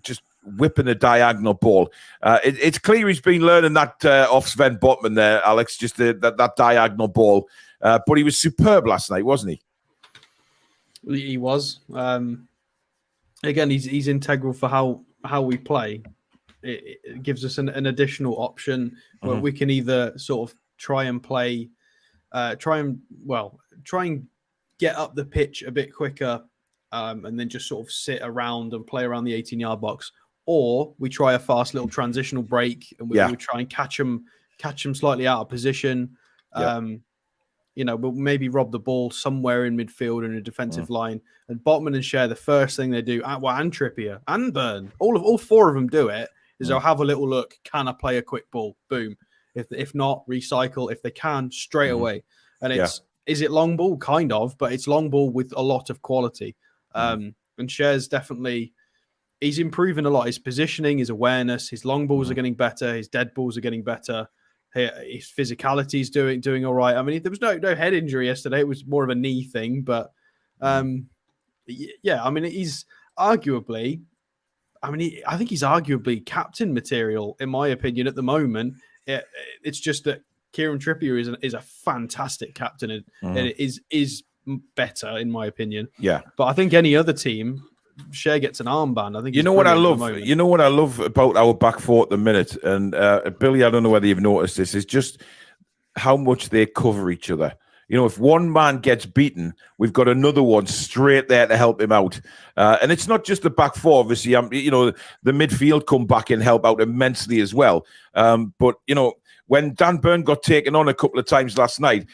just whipping a diagonal ball. It's clear he's been learning that off Sven Botman there, Alex, just that diagonal ball. But he was superb last night, wasn't he? He was. Again, he's integral for how we play. It gives us an additional option where we can either sort of try and get up the pitch a bit quicker, and then just sort of sit around and play around the 18-yard box. Or we try a fast little transitional break and we try and catch them slightly out of position. We'll maybe rob the ball somewhere in midfield in a defensive line. And Botman and Schär, the first thing they do, and Trippier and Burn, all four of them do it, is they'll have a little look. Can I play a quick ball? Boom. If not, recycle. If they can, straight away. And is it long ball? Kind of, but it's long ball with a lot of quality. And Schär's definitely... He's improving a lot. His positioning, his awareness, his long balls are getting better. His dead balls are getting better. His physicality is doing all right. I mean, there was no head injury yesterday. It was more of a knee thing. But, he's arguably... I think he's arguably captain material, in my opinion, at the moment. It's just that Kieran Trippier is a fantastic captain and it is better, in my opinion. Yeah. But I think any other team... Schär gets an armband. I think what I love about our back four at the minute, and Billy, I don't know whether you've noticed this, is just how much they cover each other. If one man gets beaten, we've got another one straight there to help him out. And it's not just the back four, obviously. The midfield come back and help out immensely as well. But when Dan Burn got taken on a couple of times last night,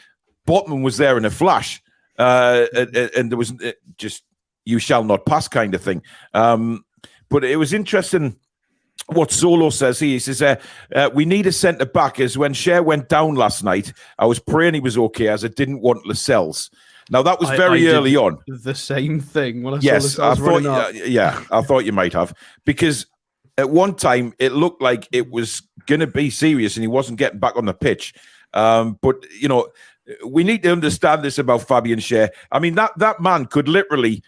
Botman was there in a flash, and there was just. You shall not pass kind of thing. But it was interesting what Solo says. He says, we need a centre-back, as when Schär went down last night, I was praying he was okay, as I didn't want Lascelles. Now, that was very early on. The same thing. When I saw Lascelles I thought you might have. Because at one time, it looked like it was going to be serious and he wasn't getting back on the pitch. But, we need to understand this about Fabian Schär. I mean, that man could literally...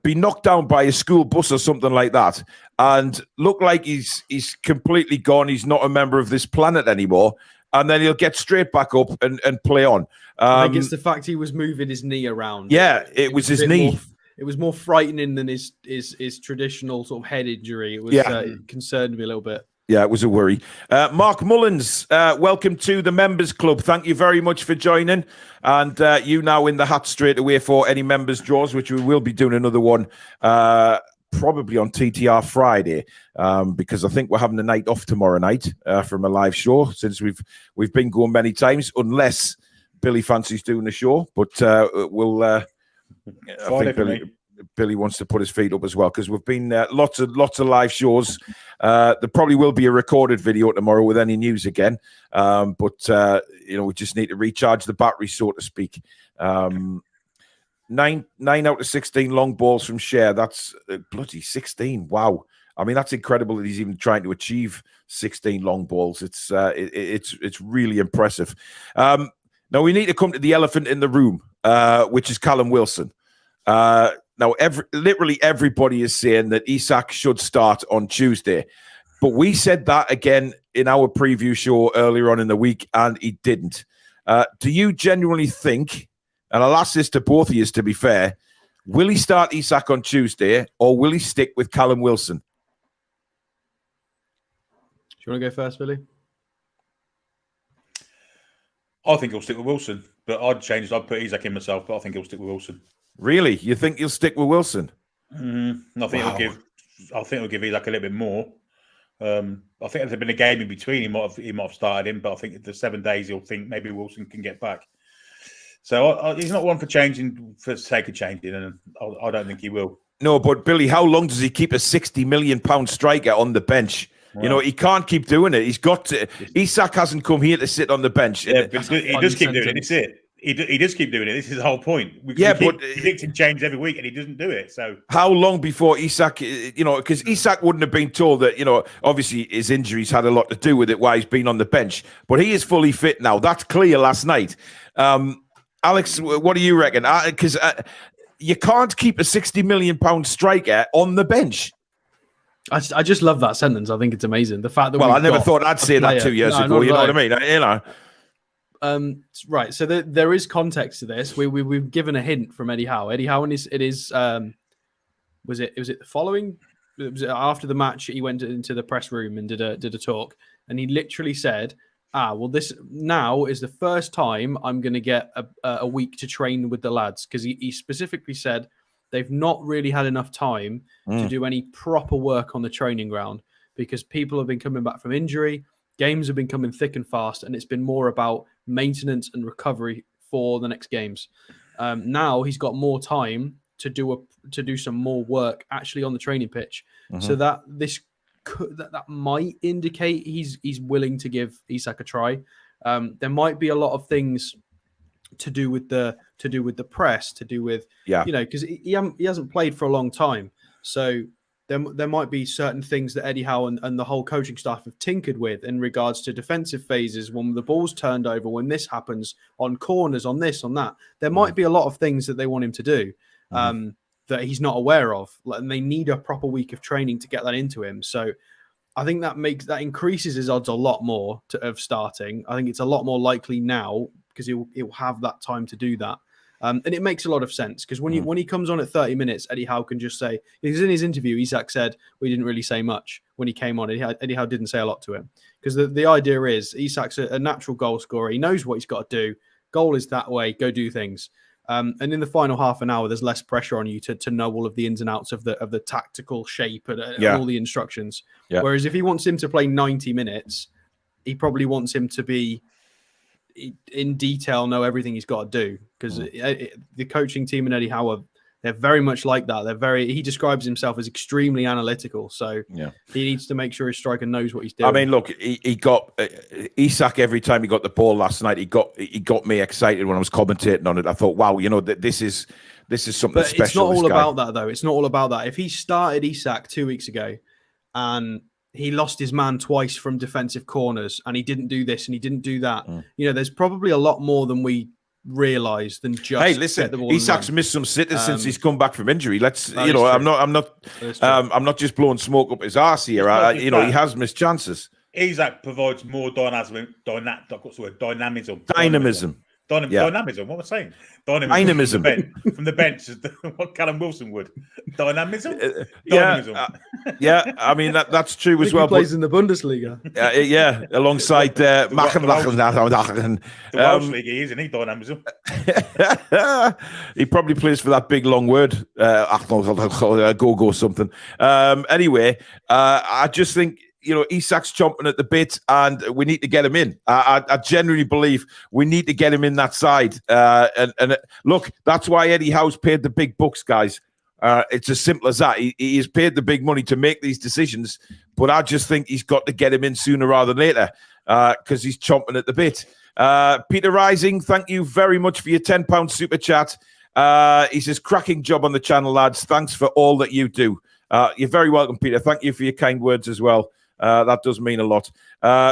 be knocked down by a school bus or something like that and look like he's completely gone. He's not a member of this planet anymore. And then he'll get straight back up and play on. I think it's the fact he was moving his knee around. Yeah, it was his knee. It was more frightening than his traditional sort of head injury. It was it concerned me a little bit. Yeah, it was a worry. Mark Mullins, welcome to the Members Club. Thank you very much for joining. And you now in the hat straight away for any members draws, which we will be doing another one probably on TTR Friday, because I think we're having a night off tomorrow night from a live show, since we've been going many times, unless Billy fancies doing a show. But we'll... I think Billy wants to put his feet up as well, because we've been lots of live shows. There probably will be a recorded video tomorrow with any news again, but we just need to recharge the battery, so to speak. 9 out of 16 long balls from Schär. That's bloody 16. Wow. I mean, that's incredible that he's even trying to achieve 16 long balls. It's really impressive. Now we need to come to the elephant in the room, which is Callum Wilson. Now, literally everybody is saying that Isak should start on Tuesday. But we said that again in our preview show earlier on in the week, and he didn't. Do you genuinely think, and I'll ask this to both of you to be fair, will he start Isak on Tuesday, or will he stick with Callum Wilson? Do you want to go first, Billy? I think he'll stick with Wilson, but I'd put Isak in myself, but I think he'll stick with Wilson. Really? You think he'll stick with Wilson? I think he'll give Isak a little bit more. I think if there'd been a game in between, he might have started him, but I think the 7 days he'll think maybe Wilson can get back. So he's not one for changing for the sake of changing, and I don't think he will. No, but Billy, how long does he keep a £60 million striker on the bench? Wow. You know, he can't keep doing it. He's got to. Isak hasn't come here to sit on the bench. Yeah, but he does keep doing it. It's it. He does keep doing it. This is the whole point. We keep predicting change every week, and he doesn't do it. So how long before Isak? You know, because Isak wouldn't have been told that. You know, obviously his injuries had a lot to do with it. Why he's been on the bench, but he is fully fit now. That's clear. Last night, Alex, what do you reckon? Because you can't keep a £60 million striker on the bench. I just love that sentence. I think it's amazing. The fact that I never thought I'd say that 2 years ago. You know what I mean? You know. Right. So there is context to this. We've given a hint from Eddie Howe. Eddie Howe, was it the following? Was it after the match? He went into the press room and did a talk, and he literally said, well, this now is the first time I'm going to get a week to train with the lads, because he specifically said they've not really had enough time to do any proper work on the training ground, because people have been coming back from injury, games have been coming thick and fast, and it's been more about maintenance and recovery for the next games. Now he's got more time to do some more work actually on the training pitch, so that that might indicate he's willing to give Isak a try. There might be a lot of things to do with the press, because he hasn't played for a long time, so there might be certain things that Eddie Howe and the whole coaching staff have tinkered with in regards to defensive phases, when the ball's turned over, when this happens, on corners, on this, on that. There might be a lot of things that they want him to do that he's not aware of, and they need a proper week of training to get that into him. So I think that increases his odds a lot more of starting. I think it's a lot more likely now, because he'll have that time to do that. And it makes a lot of sense, because when he comes on at 30 minutes, Eddie Howe can just say, because in his interview, Isak said, we didn't really say much when he came on. Eddie Howe didn't say a lot to him, because the idea is Isak's a natural goal scorer. He knows what he's got to do. Goal is that way. Go do things. And in the final half an hour, there's less pressure on you to know all of the ins and outs of the tactical shape and all the instructions. Yeah. Whereas if he wants him to play 90 minutes, he probably wants him to be in detail, know everything he's got to do, because the coaching team and Eddie Howe, they're very much like that. He describes himself as extremely analytical, so he needs to make sure his striker knows what he's doing. I mean, look, he got Isak every time he got the ball last night. He got me excited when I was commentating on it. I thought, wow, you know, this is something special. It's not all about that, though. It's not all about that. If he started Isak 2 weeks ago and he lost his man twice from defensive corners, and he didn't do this and he didn't do that, you know, there's probably a lot more than we realise than just. Hey, listen, Isak's missed some sitters since he's come back from injury. I'm not just blowing smoke up his arse here. He has missed chances. Isak provides more dynamism. Dynamism. Dynamism. What am I saying? Dynamism. From the bench, what Callum Wilson would. Dynamism. Dynamism. I mean that's true as well. He plays in the Bundesliga. Alongside Machen. The Welsh League, isn't he? Dynamism. He probably plays for that big long word. Go something. Anyway, I just think, you know, Isak's chomping at the bit, and we need to get him in. I genuinely believe we need to get him in that side. And look, that's why Eddie Howe's paid the big bucks, guys. It's as simple as that. He has paid the big money to make these decisions, but I just think he's got to get him in sooner rather than later, because he's chomping at the bit. Peter Rising, thank you very much for your £10 super chat. He says, cracking job on the channel, lads. Thanks for all that you do. You're very welcome, Peter. Thank you for your kind words as well. That does mean a lot.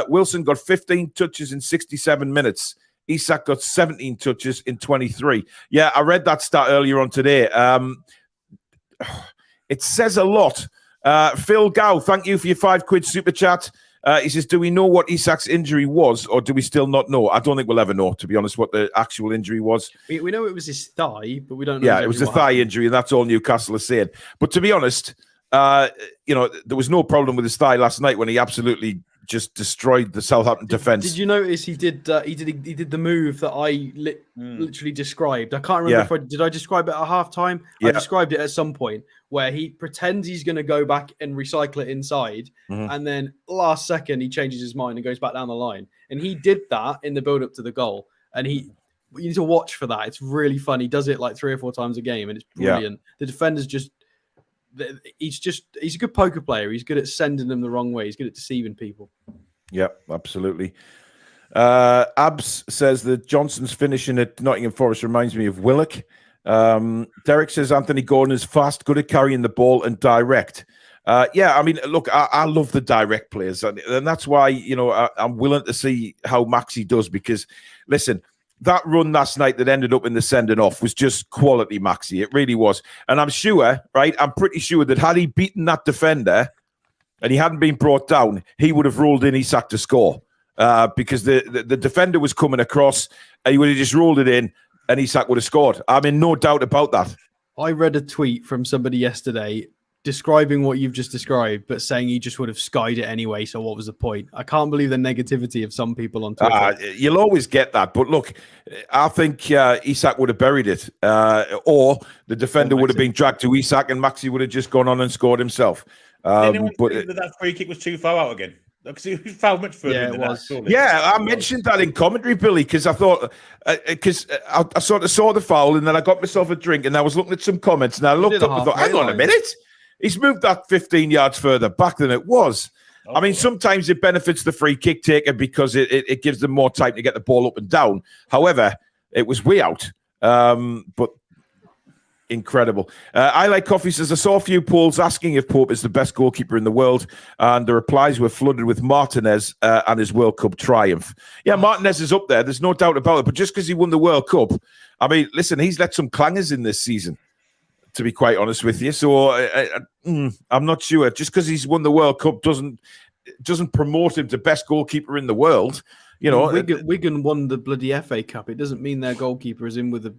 Wilson got 15 touches in 67 minutes. Isak got 17 touches in 23. Yeah, I read that stat earlier on today. It says a lot. Phil Gow, thank you for your £5 super chat. He says, do we know what Isak's injury was, or do we still not know? I don't think we'll ever know, to be honest, what the actual injury was. We know it was his thigh, but we don't know. Yeah, it was a thigh injury, and that's all Newcastle are saying. But to be honest, there was no problem with his thigh last night when he absolutely just destroyed the Southampton defence. Did you notice he did the move that I literally described? I can't remember did I describe it at halftime? Yeah. I described it at some point where he pretends he's going to go back and recycle it inside, and then last second he changes his mind and goes back down the line. And he did that in the build-up to the goal. And you need to watch for that. It's really fun. He does it like 3 or 4 times a game, and it's brilliant. Yeah. The defenders he's a good poker player. He's good at sending them the wrong way. He's good at deceiving people. Yeah, absolutely. Abs says that Johnson's finishing at Nottingham Forest reminds me of Willock. Derek says Anthony Gordon is fast, good at carrying the ball and direct. I mean, look, I love the direct players, and that's why I'm willing to see how Maxi does, because listen, that run last night that ended up in the sending off was just quality Maxi. It really was. And I'm pretty sure that had he beaten that defender and he hadn't been brought down, he would have rolled in Isak to score, because the defender was coming across, and he would have just rolled it in and Isak would have scored. I'm in no doubt about that. I read a tweet from somebody yesterday describing what you've just described, but saying he just would have skied it anyway. So what was the point? I can't believe the negativity of some people on Twitter. You'll always get that. But look, I think Isak would have buried it, or the defender would have been dragged to Isak and Maxi would have just gone on and scored himself. But that free kick was too far out again. Because he fouled much further than that. Surely. Yeah, I mentioned that in commentary, Billy, because I thought, I sort of saw the foul and then I got myself a drink and I was looking at some comments and I looked up and thought, hang on a minute. He's moved that 15 yards further back than it was. I mean, sometimes it benefits the free kick taker because it gives them more time to get the ball up and down. However, it was way out. But incredible. I Like Coffee says, I saw a few polls asking if Pope is the best goalkeeper in the world, and the replies were flooded with Martinez and his World Cup triumph. Yeah, Martinez is up there. There's no doubt about it. But just because he won the World Cup, I mean, listen, he's let some clangers in this season, to be quite honest with you. So I'm not sure. Just because he's won the World Cup doesn't promote him to best goalkeeper in the world. Wigan won the bloody FA Cup. It doesn't mean their goalkeeper is in with the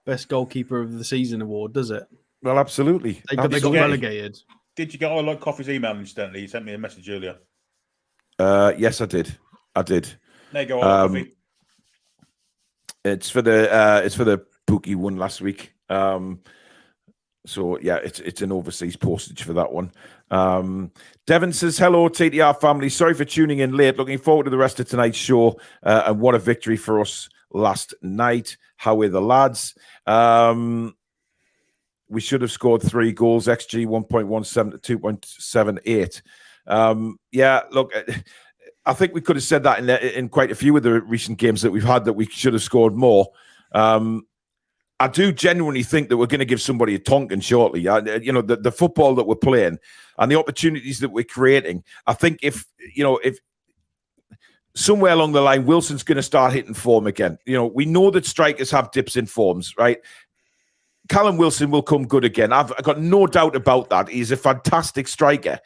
best goalkeeper of the season award, does it? Well, absolutely. They got relegated. Did you get I Like Coffee's email instantly? He sent me a message earlier. Yes, I did. There you go, I Like Coffee. It's for the Pookie one last week. So yeah, it's an overseas postage for that one. Devon says, hello, TTR family. Sorry for tuning in late. Looking forward to the rest of tonight's show. And what a victory for us last night. How are the lads? We should have scored 3 goals. XG 1.17 to 2.78. Yeah, look, I think we could have said that in quite a few of the recent games that we've had, that we should have scored more. I do genuinely think that we're going to give somebody a Tonkin shortly. The football that we're playing and the opportunities that we're creating. I think if somewhere along the line, Wilson's going to start hitting form again. We know that strikers have dips in forms, right? Callum Wilson will come good again. I've got no doubt about that. He's a fantastic striker.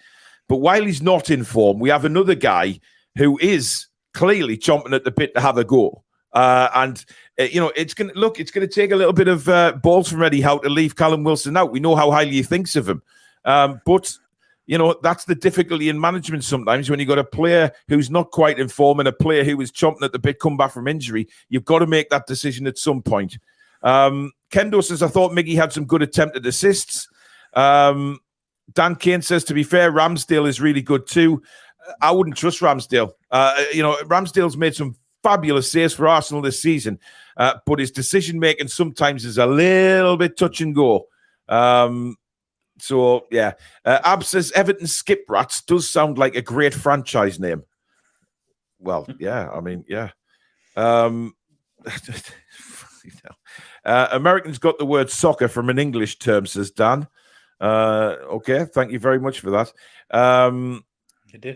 But while he's not in form, we have another guy who is clearly chomping at the bit to have a go. It's going to take a little bit of balls from Eddie Howe to leave Callum Wilson out. We know how highly he thinks of him. But that's the difficulty in management sometimes when you've got a player who's not quite in form and a player who is chomping at the bit come back from injury. You've got to make that decision at some point. Kendo says, I thought Miggy had some good attempted assists. Dan Kane says, to be fair, Ramsdale is really good too. I wouldn't trust Ramsdale. Ramsdale's made some fabulous saves for Arsenal this season, but his decision-making sometimes is a little bit touch and go. Ab says, Everton Skip Rats does sound like a great franchise name. Well, yeah, I mean, yeah. Americans got the word soccer from an English term, says Dan. Okay, thank you very much for that.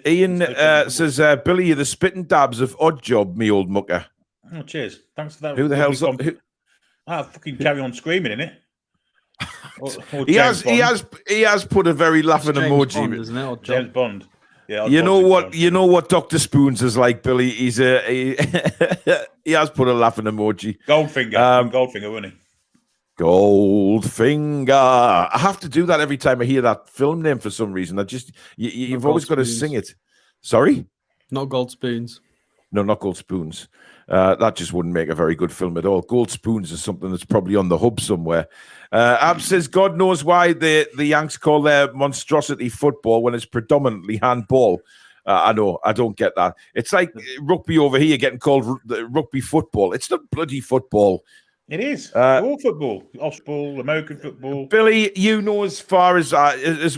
Ian says, Billy, you're the spitting dabs of Odd Job, me old mucker. Oh, cheers. Thanks for that. Who the hell's fucking carry on screaming, innit? He has put a very laughing emoji. Bond, isn't it? Or James Bond. Yeah. You know what Dr. Spoons is like, Billy. He has put a laughing emoji. Goldfinger, wasn't he? Goldfinger. I have to do that every time I hear that film name for some reason. You've always got to sing it. Sorry? Not Gold Spoons. No, not Gold Spoons. That just wouldn't make a very good film at all. Gold Spoons is something that's probably on the hub somewhere. Ab says, God knows why the Yanks call their monstrosity football when it's predominantly handball. I know, I don't get that. It's like rugby over here getting called rugby football. It's not bloody football. It is. All football. Offball, American football. Billy, you know as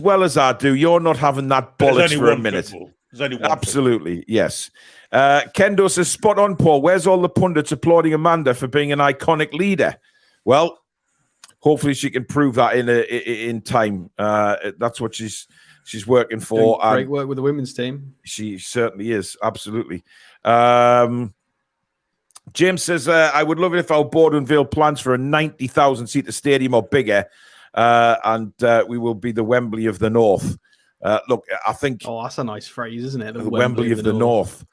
well as I do, you're not having that bollocks for a minute. There's only one. Absolutely, football. Yes. Kendo says, spot on, Paul. Where's all the pundits applauding Amanda for being an iconic leader? Well, hopefully she can prove that in time. That's what she's working for. Great work with the women's team. She certainly is. Absolutely. James says, I would love it if our board unveiled plans for a 90,000-seater stadium or bigger, and we will be the Wembley of the North. Look, I think... Oh, that's a nice phrase, isn't it? The Wembley of the North.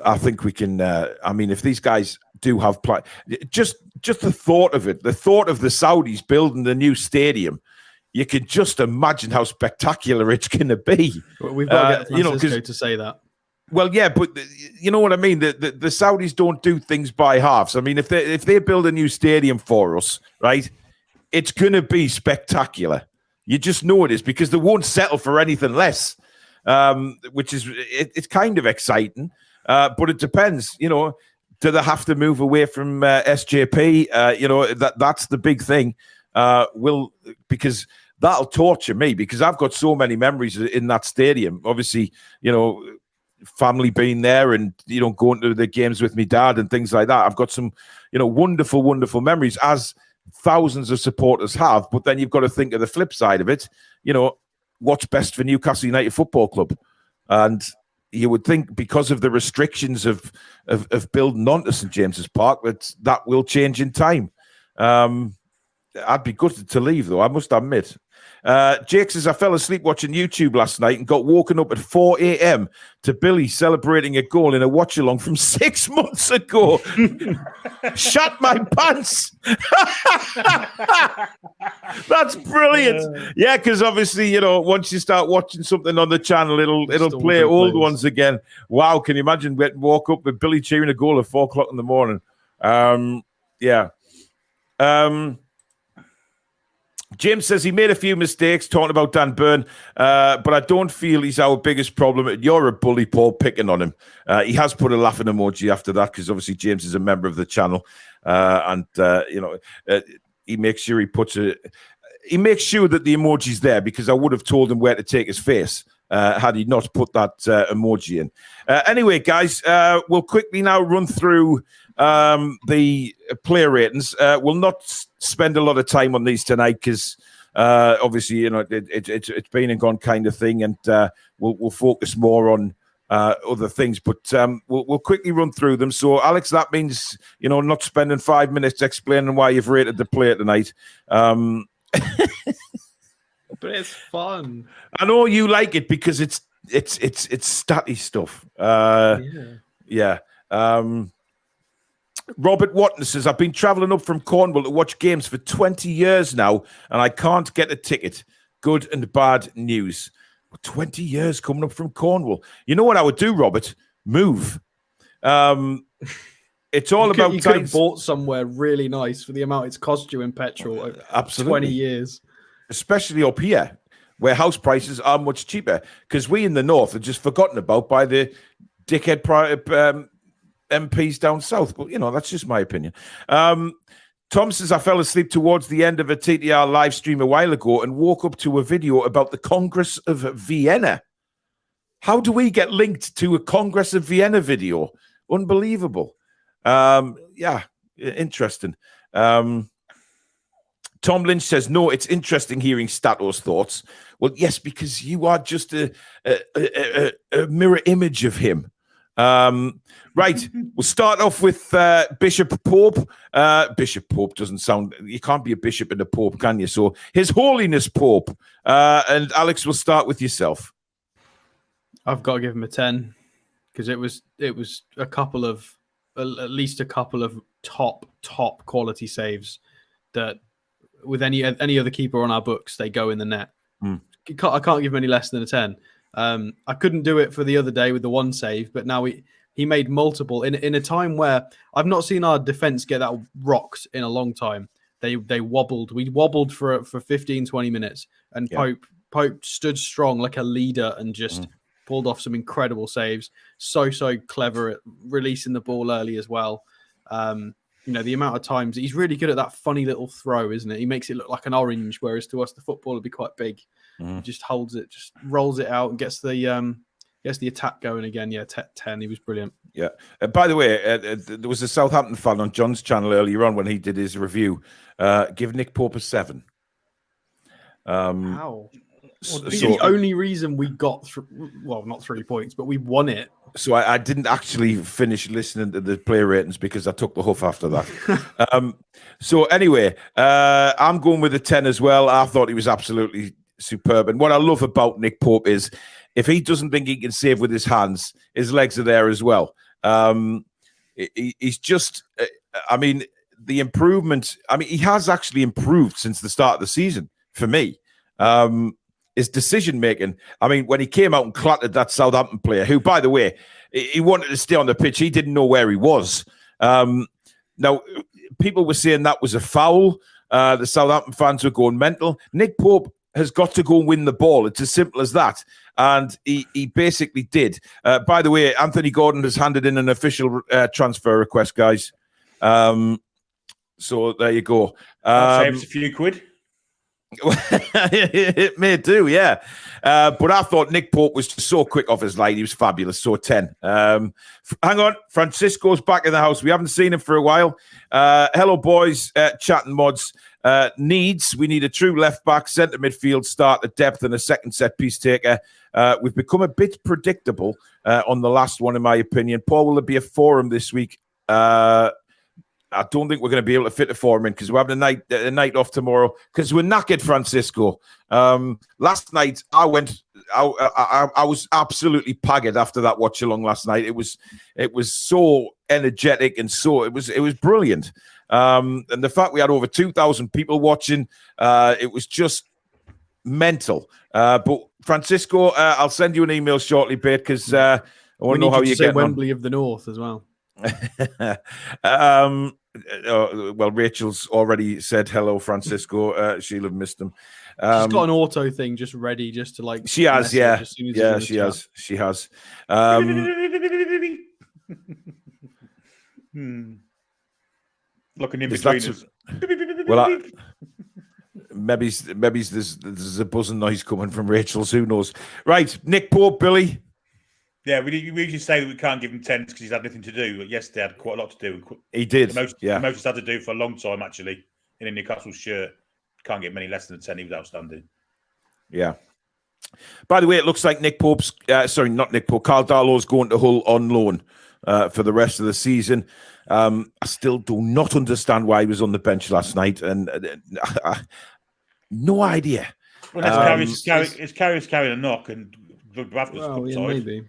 I think we can... I mean, if these guys do have plans... Just the thought of it, the thought of the Saudis building the new stadium, you can just imagine how spectacular it's going to be. Well, we've got to get Francisco to say that. Well, yeah, but you know what I mean? The Saudis don't do things by halves. I mean, if they build a new stadium for us, right, it's going to be spectacular. You just know it is, because they won't settle for anything less, which is it's kind of exciting. But it depends, you know. Do they have to move away from SJP? You know, that's the big thing. Because that'll torture me, because I've got so many memories in that stadium. Obviously, you know, family being there and, you know, going to the games with me dad and things like that. I've got some, you know, wonderful, wonderful memories, as thousands of supporters have. But then you've got to think of the flip side of it. You know, what's best for Newcastle United Football Club? And you would think, because of the restrictions of building onto St James's Park, that will change in time. I'd be gutted to leave, though, I must admit. Jake says, I fell asleep watching YouTube last night and got woken up at 4 a.m. to Billy celebrating a goal in a watch-along from 6 months ago. Shut my pants. That's brilliant. Yeah, because obviously, you know, once you start watching something on the channel, it'll play old ones again. Wow, can you imagine getting woke up with Billy cheering a goal at 4 o'clock in the morning? Yeah. James says he made a few mistakes talking about Dan Burn, but I don't feel he's our biggest problem. You're a bully, Paul, picking on him. He has put a laughing emoji after that, because obviously James is a member of the channel, and you know, he makes sure he makes sure that the emoji's there, because I would have told him where to take his face had he not put that emoji in. Anyway, guys, we'll quickly now run through the player ratings. We'll not spend a lot of time on these tonight, because obviously, you know, it's been and gone kind of thing, and we'll focus more on other things. But we'll quickly run through them. So, Alex, that means, you know, not spending 5 minutes explaining why you've rated the player tonight. But it's fun. I know you like it because it's statty stuff. Yeah. Robert Watton says, I've been travelling up from Cornwall to watch games for 20 years now, and I can't get a ticket. Good and bad news. 20 years coming up from Cornwall. You know what I would do, Robert? Move. It's all about... You could have bought somewhere really nice for the amount it's cost you in petrol. Absolutely. 20 years. Especially up here, where house prices are much cheaper, because we in the north are just forgotten about by the dickhead MPs down south. But, you know, that's just my opinion. Tom says, I fell asleep towards the end of a TTR live stream a while ago and woke up to a video about the Congress of Vienna. How do we get linked to a Congress of Vienna video? Unbelievable. Yeah, interesting. Tom Lynch says, no, it's interesting hearing Stato's thoughts. Well, yes, because you are just a mirror image of him. Right, we'll start off with Bishop Pope. Bishop Pope doesn't sound... You can't be a bishop and a pope, can you? So, His Holiness Pope. And Alex, we'll start with yourself. I've got to give him a 10 because it was a couple of... at least a couple of top quality saves that with any other keeper on our books, they go in the net. I can't give him any less than a 10. I couldn't do it for the other day with the one save, but now he made multiple in a time where I've not seen our defense get that rocked in a long time. They wobbled. We wobbled for 15, 20 minutes, and Pope stood strong like a leader and just pulled off some incredible saves. So clever at releasing the ball early as well. The amount of times he's really good at that funny little throw, isn't it? He makes it look like an orange, whereas to us the football would be quite big. He just holds it, just rolls it out, and gets the attack going again. Yeah, 10. He was brilliant. Yeah. By the way, there was a Southampton fan on John's channel earlier on when he did his review. Give Nick Pope a 7. How? The only reason we got not 3 points, but we won it. So I didn't actually finish listening to the player ratings because I took the huff after that. So anyway, I'm going with a 10 as well. I thought he was absolutely superb. And what I love about Nick Pope is if he doesn't think he can save with his hands, his legs are there as well. He's just, the improvement. He has actually improved since the start of the season for me. His decision making. When he came out and clattered that Southampton player, who, by the way, he wanted to stay on the pitch. He didn't know where he was. Now, people were saying that was a foul. The Southampton fans were going mental. Nick Pope has got to go and win the ball. It's as simple as that. And he basically did. By the way, Anthony Gordon has handed in an official transfer request, guys. So there you go. Saves a few quid. It may do, yeah. But I thought Nick Pope was just so quick off his line. He was fabulous. So 10. Hang on. Francisco's back in the house. We haven't seen him for a while. Hello, boys. Chat and mods. We need a true left back, centre midfield, start at depth, and a second set piece taker. We've become a bit predictable on the last one, in my opinion. Paul, will there be a forum this week? I don't think we're going to be able to fit a forum in because we're having a night off tomorrow because we're knackered, Francisco. Last night I was absolutely pagged after that watch along last night. It was so energetic and it was brilliant. And the fact we had over 2,000 people watching, it was just mental. But Francisco, I'll send you an email shortly, babe, because I want to know how you get Wembley of the North as well. Well, Rachel's already said hello, Francisco. She'll have missed them. She's got an auto thing just ready, just to like. She has, yeah, yeah, she has. She has. Looking in between us. Well, maybe there's a buzzing noise coming from Rachel's. Who knows? Right, Nick Pope, Billy. Yeah, we usually say that we can't give him 10 because he's had nothing to do. But yesterday had quite a lot to do. He did. The most he's had to do for a long time, actually, in a Newcastle shirt. Can't get many less than 10. He was outstanding. Yeah. By the way, it looks like Carl Darlow's going to Hull on loan for the rest of the season. I still do not understand why he was on the bench last night, and no idea. Well, his carrier's carrying a knock, and maybe.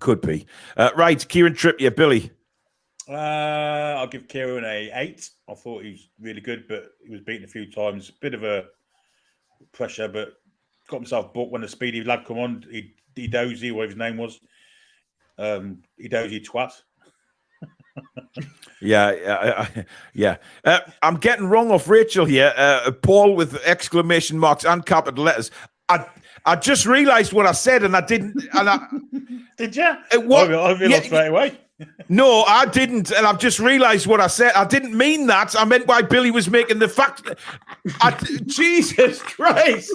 Could be. Right, Kieran Trippier, Billy. I'll give Kieran a 8. I thought he was really good, but he was beaten a few times. Bit of a pressure, but got himself booked when the speedy lad come on. He dozy, whatever his name was. He dozy twat. Yeah. I'm getting wrong off Rachel here. Paul with exclamation marks and capital letters. I just realised what I said, and I didn't. Did you? I realised straight away. No, I didn't, and I've just realised what I said. I didn't mean that. I meant why Billy was making the fact. Jesus Christ!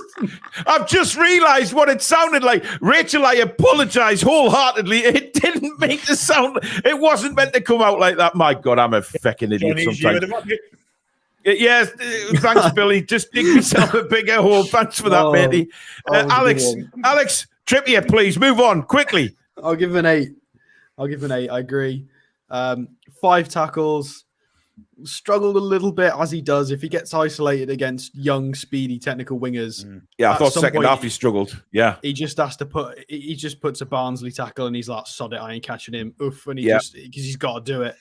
I've just realised what it sounded like. Rachel, I apologise wholeheartedly. It didn't make the sound. It wasn't meant to come out like that. My God, I'm a fecking idiot sometimes. Yes, thanks, Billy. Just dig yourself a bigger hole. Thanks for that, matey. Alex, Trippier, please move on quickly. I'll give him an 8. I agree. 5 tackles. Struggled a little bit as he does if he gets isolated against young, speedy, technical wingers. Yeah, I thought second half he struggled. Yeah, he just has to he just puts a Barnsley tackle and he's like, sod it, I ain't catching him. Oof, and because he's got to do it.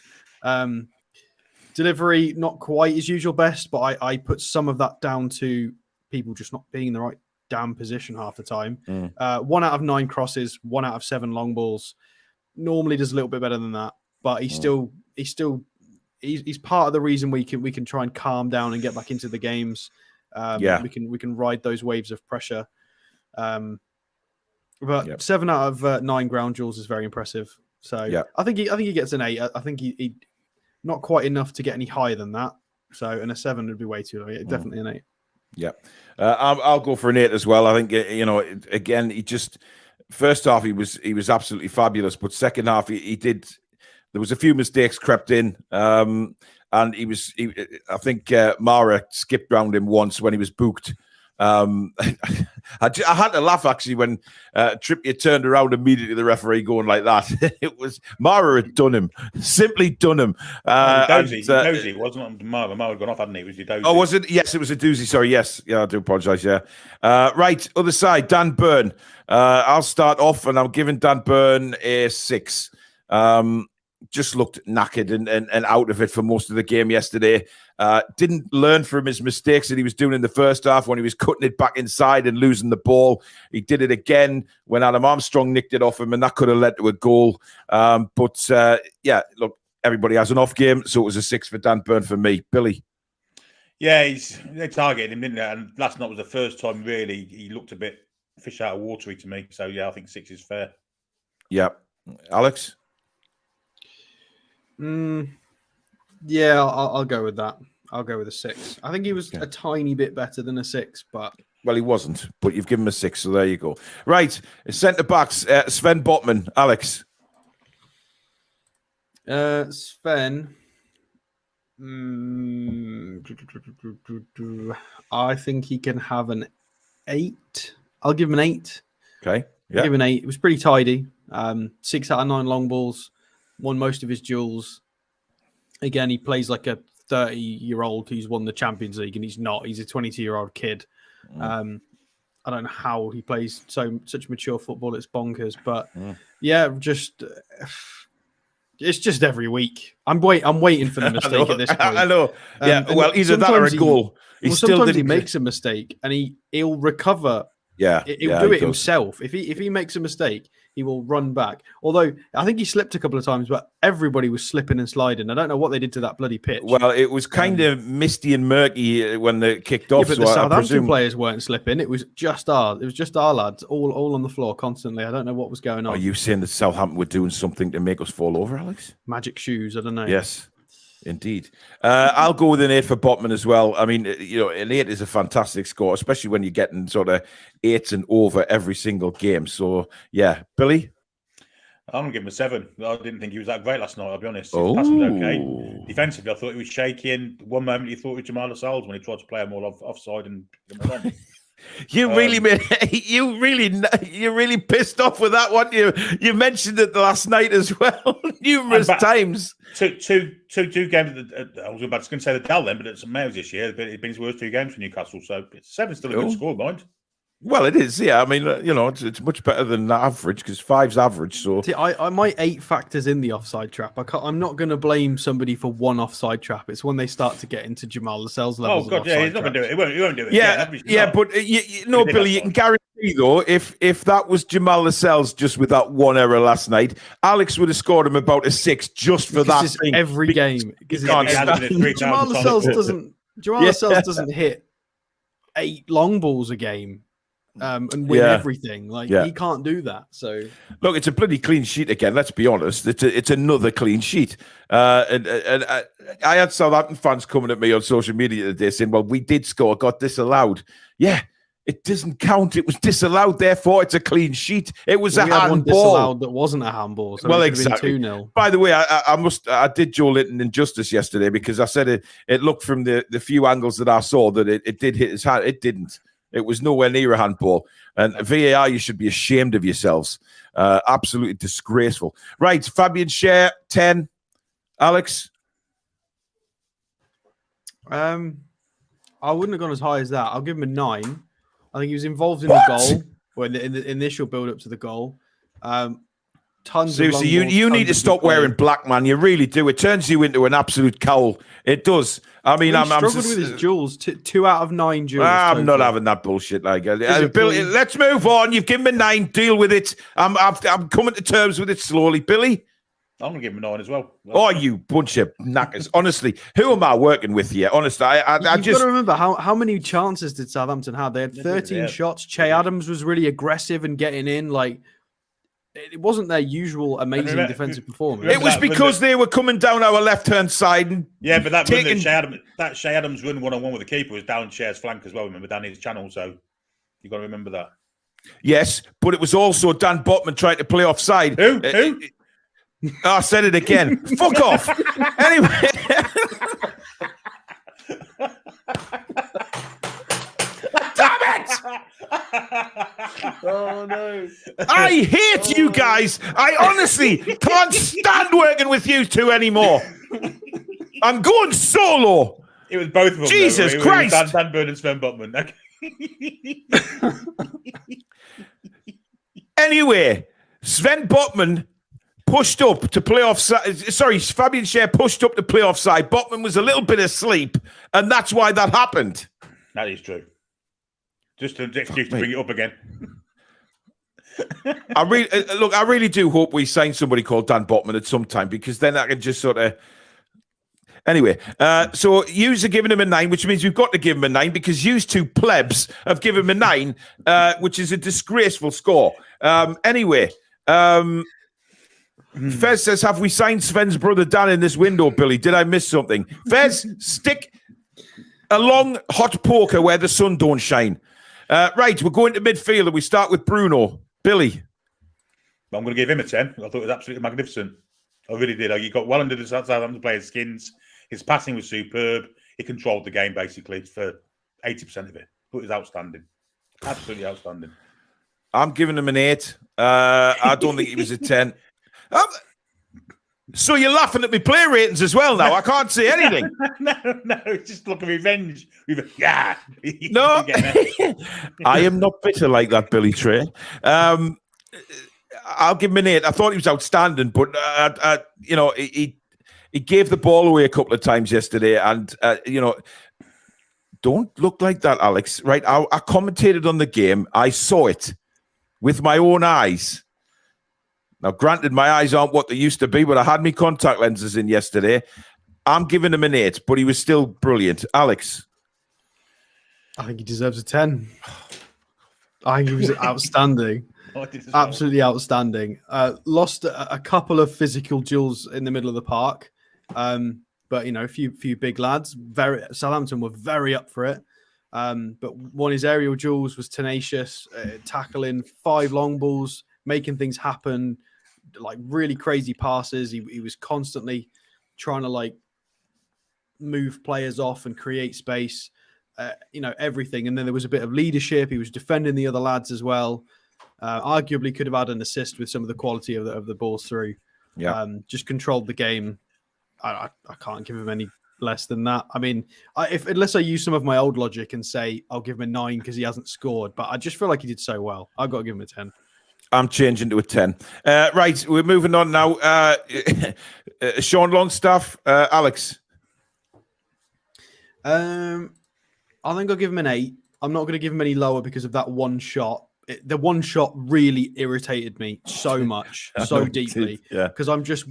Delivery not quite his usual best, but I put some of that down to people just not being in the right damn position half the time. 1 out of 9 crosses, 1 out of 7 long balls. Normally does a little bit better than that, but he's part of the reason we can try and calm down and get back into the games. We can ride those waves of pressure. But 7 out of 9 ground duels is very impressive. So I think he gets an 8. I think he not quite enough to get any higher than that. So and a 7 would be way too low. Definitely an 8. Yeah, I'll go for an 8 as well. I think again he just first half he was absolutely fabulous, but second half he did. There was a few mistakes crept in, and I think Mara skipped round him once when he was booked. I had to laugh actually when Trippier turned around immediately. The referee going like that. It was Mara had done him, simply done him. Dozy, it wasn't Mara. Mara had gone off, hadn't he? It was Dozy. Oh, was it? Yes, it was a doozy. Sorry, yes. Yeah, I do apologise. Yeah. Right, other side, Dan Burn. I'll start off, and I'm giving Dan Burn a 6. Just looked knackered and out of it for most of the game yesterday. Didn't learn from his mistakes that he was doing in the first half when he was cutting it back inside and losing the ball. He did it again when Adam Armstrong nicked it off him, and that could have led to a goal. But look, everybody has an off game, so it was a 6 for Dan Burn for me. Billy? Yeah, they targeted him, didn't they? And last night was the first time really he looked a bit fish out of watery to me. So, yeah, I think 6 is fair. Yeah. Alex? Yeah, I'll go with that. I'll go with a 6. I think he was a tiny bit better than a 6, but well, he wasn't. But you've given him a 6, so there you go. Right, centre backs. Sven Botman, Alex. Sven. I think he can have an 8. I'll give him an 8. Okay. Yeah. I'll give him an 8. It was pretty tidy. 6 out of 9 long balls. Won most of his duels. Again, he plays like a 30-year-old who's won the Champions League, and he's not. He's a 22-year-old kid. I don't know how he plays such mature football. It's bonkers. But it's just every week. I'm waiting for the mistake at this point. I know. Yeah. Well, either that or a goal. Sometimes he makes a mistake and he'll recover. Yeah, he'll do it himself. If he makes a mistake, he will run back. Although I think he slipped a couple of times, but everybody was slipping and sliding. I don't know what they did to that bloody pitch. Well, it was kind of misty and murky when they kicked off. But the Southampton players weren't slipping. It was just our lads, all on the floor constantly. I don't know what was going on. Are you saying that Southampton were doing something to make us fall over, Alex? Magic shoes? I don't know. Yes. Indeed. I'll go with an 8 for Botman as well. I mean, an 8 is a fantastic score, especially when you're getting sort of 8s and over every single game. So, yeah. Billy? I'm going to give him a 7. I didn't think he was that great last night, I'll be honest. His passing was okay. Defensively, I thought he was shaky. And one moment, he thought it was Jamal Lascelles when he tried to play him all offside and You really you're really pissed off with that one. You mentioned it last night as well, numerous times. Two games. I was about to say the Dell then, but it's Mayors this year. But it's been his worst 2 games for Newcastle, so 7's still a good score, mind. Well, it is, yeah. I mean, it's much better than average because 5's average. So, see, my 8 factors in the offside trap. I'm not going to blame somebody for one offside trap. It's when they start to get into Jamal Lascelles levels. Oh God, yeah, he's not going to do it. He won't do it. Yeah, but Billy, you can guarantee though, if that was Jamal Lascelles just with that one error last night, Alex would have scored him about a 6 just for that thing. Every game, Jamal Lascelles doesn't hit 8 long balls a game. And win everything. He can't do that. So look, it's a bloody clean sheet again. Let's be honest. It's another clean sheet. And I had Southampton fans coming at me on social media today saying, "Well, we did score, got disallowed." Yeah, It doesn't count. It was disallowed. Therefore, it's a clean sheet. It was a handball. One disallowed that wasn't a handball. So well, it exactly. 2-0. By the way, I did Joe Linton injustice yesterday because I said it looked from the few angles that I saw that it did hit his hand. It didn't. It was nowhere near a handball. And VAR, you should be ashamed of yourselves. Absolutely disgraceful. Right, Fabian Schär, 10. Alex? I wouldn't have gone as high as that. I'll give him a 9. I think he was involved in the goal, or in the initial build-up to the goal. Tons Seriously, of long balls, you need to stop wearing black, man. You really do. It turns you into an absolute cowl. It does. I mean, I'm struggled with his duels. 2 out of 9 duels. I'm not having that bullshit. Billy, let's move on. You've given me 9. Deal with it. I'm coming to terms with it slowly. Billy? I'm going to give him a 9 as well. Oh, you bunch of knackers. Honestly, who am I working with here? Honestly, I You've just... got to remember, how many chances did Southampton have? They had 13 shots. Che Adams was really aggressive and getting in. It wasn't their usual amazing defensive performance. It was because they were coming down our left-hand side. And but that Che Adams run one-on-one with the keeper was down Cher's flank as well, remember, down his channel. So you've got to remember that. Yes, but it was also Dan Botman trying to play offside. Who? I said it again. Fuck off. Anyway. Damn it! Oh, no. I hate you guys. I honestly can't stand working with you two anymore. I'm going solo. It was both of them. Jesus Christ. It was Dan Burn and Sven Botman. Anyway, Sven Botman pushed up to play offside. Sorry, Fabian Schär pushed up to play offside. Botman was a little bit asleep, and that's why that happened. That is true. Just an excuse to bring it up again. I really do hope we sign somebody called Dan Botman at some time, because then I can just sort of... Anyway, so yous are giving him a 9, which means we've got to give him a 9 because yous two plebs have given him a 9, which is a disgraceful score. Anyway... Fez says, have we signed Sven's brother Dan in this window, Billy? Did I miss something? Fez, stick a long hot poker where the sun don't shine. Right, we're going to midfield and we start with Bruno. Billy? I'm going to give him a 10. I thought it was absolutely magnificent. I really did. He got well under the Southampton players' skins. His passing was superb. He controlled the game, basically, for 80% of it. I thought it was outstanding. Absolutely outstanding. I'm giving him an 8. I don't think he was a 10. So you're laughing at me play ratings as well now. I can't say anything. No, it's just look at revenge. Yeah. No, I am not bitter like that, Billy Trey. I'll give him an 8. I thought he was outstanding, but he gave the ball away a couple of times yesterday, and don't look like that, Alex. Right? I commentated on the game. I saw it with my own eyes. Now, granted, my eyes aren't what they used to be, but I had my contact lenses in yesterday. I'm giving him an 8, but he was still brilliant. Alex? I think he deserves a 10. I think he was outstanding. Absolutely outstanding. Lost a couple of physical duels in the middle of the park. But, a few big lads. Southampton were very up for it. But one of his aerial duels was tenacious, tackling 5 long balls, making things happen, like really crazy passes. He was constantly trying to move players off and create space, everything. And then there was a bit of leadership. He was defending the other lads as well. Arguably could have had an assist with some of the quality of the balls through. Yeah, just controlled the game. I can't give him any less than that. I mean, unless I use some of my old logic and say I'll give him a 9 because he hasn't scored, but I just feel like he did so well. I've got to give him a 10. I'm changing to a 10. Right, we're moving on now. Sean Longstaff, Alex. I think I'll give him an 8. I'm not going to give him any lower because of that one shot. The one shot really irritated me so much, so deeply. Because I'm just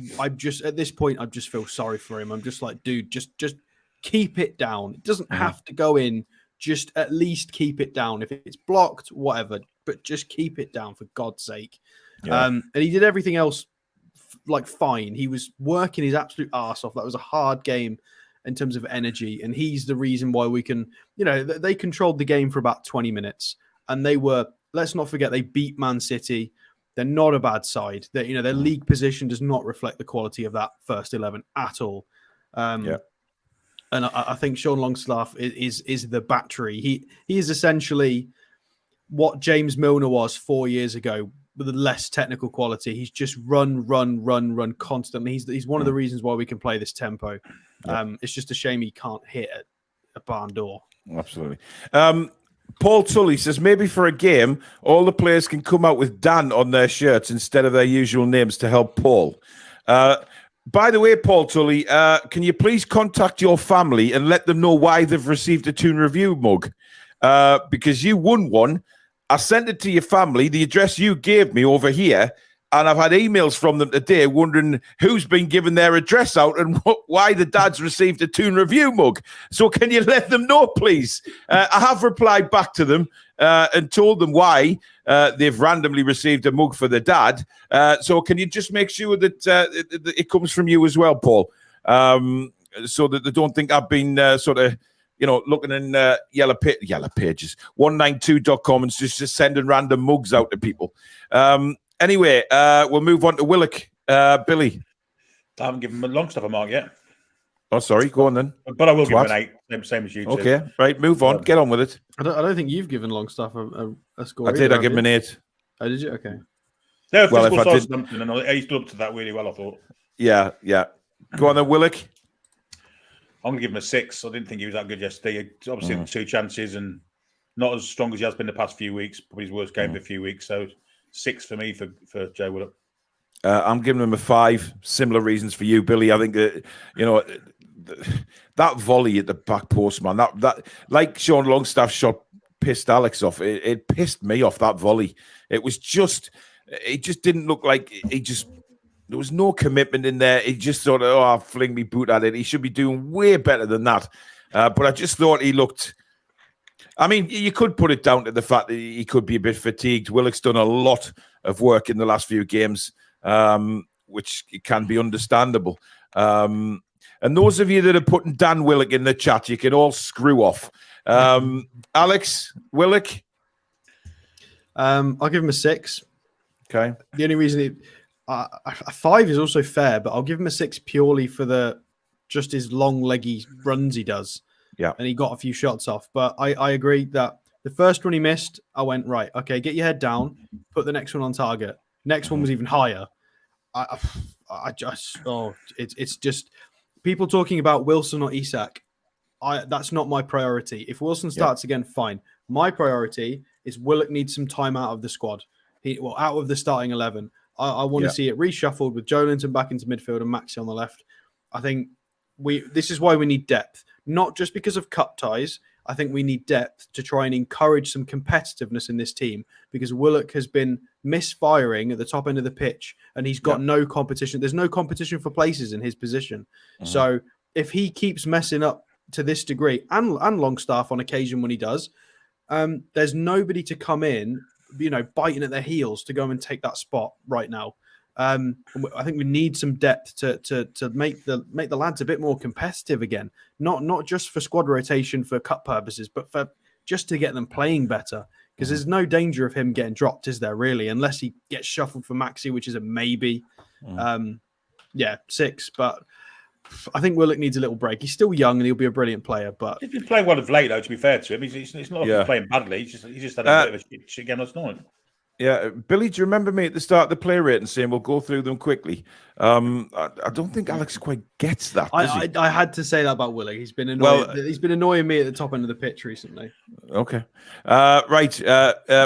at this point, I just feel sorry for him. I'm just like, dude, just keep it down. It doesn't have to go in. Just at least keep it down. If it's blocked, whatever, but just keep it down for God's sake. Yeah. And he did everything else fine. He was working his absolute arse off. That was a hard game in terms of energy, and he's the reason why we can. They controlled the game for about 20 minutes. and they were. Let's not forget they beat Man City. They're not a bad side. Their league position does not reflect the quality of that first 11 at all. And I think Sean Longstaff is the battery. He is essentially what James Milner was 4 years ago, with less technical quality. He's just run constantly. He's one of the reasons why we can play this tempo. It's just a shame he can't hit a barn door. Absolutely. Paul Tully says, maybe for a game, all the players can come out with Dan on their shirts instead of their usual names to help Paul. By the way, Paul Tully, can you please contact your family and let them know why they've received a Toon Review mug? Because you won one. I sent it to your family, the address you gave me over here, and I've had emails from them today wondering who's been given their address out and why the dad's received a Toon Review mug. So can you let them know, please? I have replied back to them and told them why they've randomly received a mug for the dad. So can you just make sure that it comes from you as well, Paul, so that they don't think I've been sort of, looking in yellow pages, 192.com and just sending random mugs out to people. Anyway, we'll move on to Willock. Billy. I haven't given Longstaff a mark yet. Oh, sorry. Go on then. But I will give him an 8, same as you two. Okay, right. Move on. Get on with it. I don't think you've given Longstaff a score. I did. I give him an 8. Oh, did you? Okay. They're a physical side Southampton, and he stood up to that really well, I thought. Yeah. Go on then, Willock. I'm going to give him a 6. I didn't think he was that good yesterday. Obviously, 2 chances and not as strong as he has been the past few weeks. Probably his worst game of a few weeks. So 6 for me for Joe Willock. I'm giving him a 5. Similar reasons for you, Billy. I think that that volley at the back post, man. That like Sean Longstaff shot pissed Alex off. It pissed me off, that volley. It just didn't look like there was no commitment in there. He just thought, I'll fling me boot at it. He should be doing way better than that. But I just thought he looked. I mean, you could put it down to the fact that he could be a bit fatigued. Willock's done a lot of work in the last few games, which can be understandable. And those of you that are putting Dan Willock in the chat, you can all screw off. Alex, Willock? I'll give him a 6. Okay. The only reason a 5 is also fair, but I'll give him a 6 purely for just his long leggy runs he does. Yeah. And he got a few shots off. But I agree that the first one he missed, I went, right, okay, get your head down, put the next one on target. Next one was even higher. It's just people talking about Wilson or Isak. That's not my priority. If Wilson starts again, fine. My priority is Willock needs some time out of the squad. Out of the starting 11. I want to see it reshuffled with Joelinton back into midfield and Maxi on the left. I think this is why we need depth, not just because of cup ties. I think we need depth to try and encourage some competitiveness in this team, because Willock has been misfiring at the top end of the pitch and he's got no competition. There's no competition for places in his position. So if he keeps messing up to this degree, and Longstaff on occasion when he does, there's nobody to come in, biting at their heels to go and take that spot right now. I think we need some depth to make the lads a bit more competitive again. Not just for squad rotation for cup purposes, but for just to get them playing better. Because there's no danger of him getting dropped, is there really? Unless he gets shuffled for Maxi, which is a maybe. 6. But I think Willock needs a little break. He's still young and he'll be a brilliant player. But he's been playing well of late, though. To be fair to him, he's not like he's playing badly. He's just had a bit of a shit game last night. Yeah, Billy, do you remember me at the start of the play rate and saying we'll go through them quickly? I don't think Alex quite gets that. I had to say that about Willock. He's been annoying. He's been annoying me at the top end of the pitch recently. Okay, right.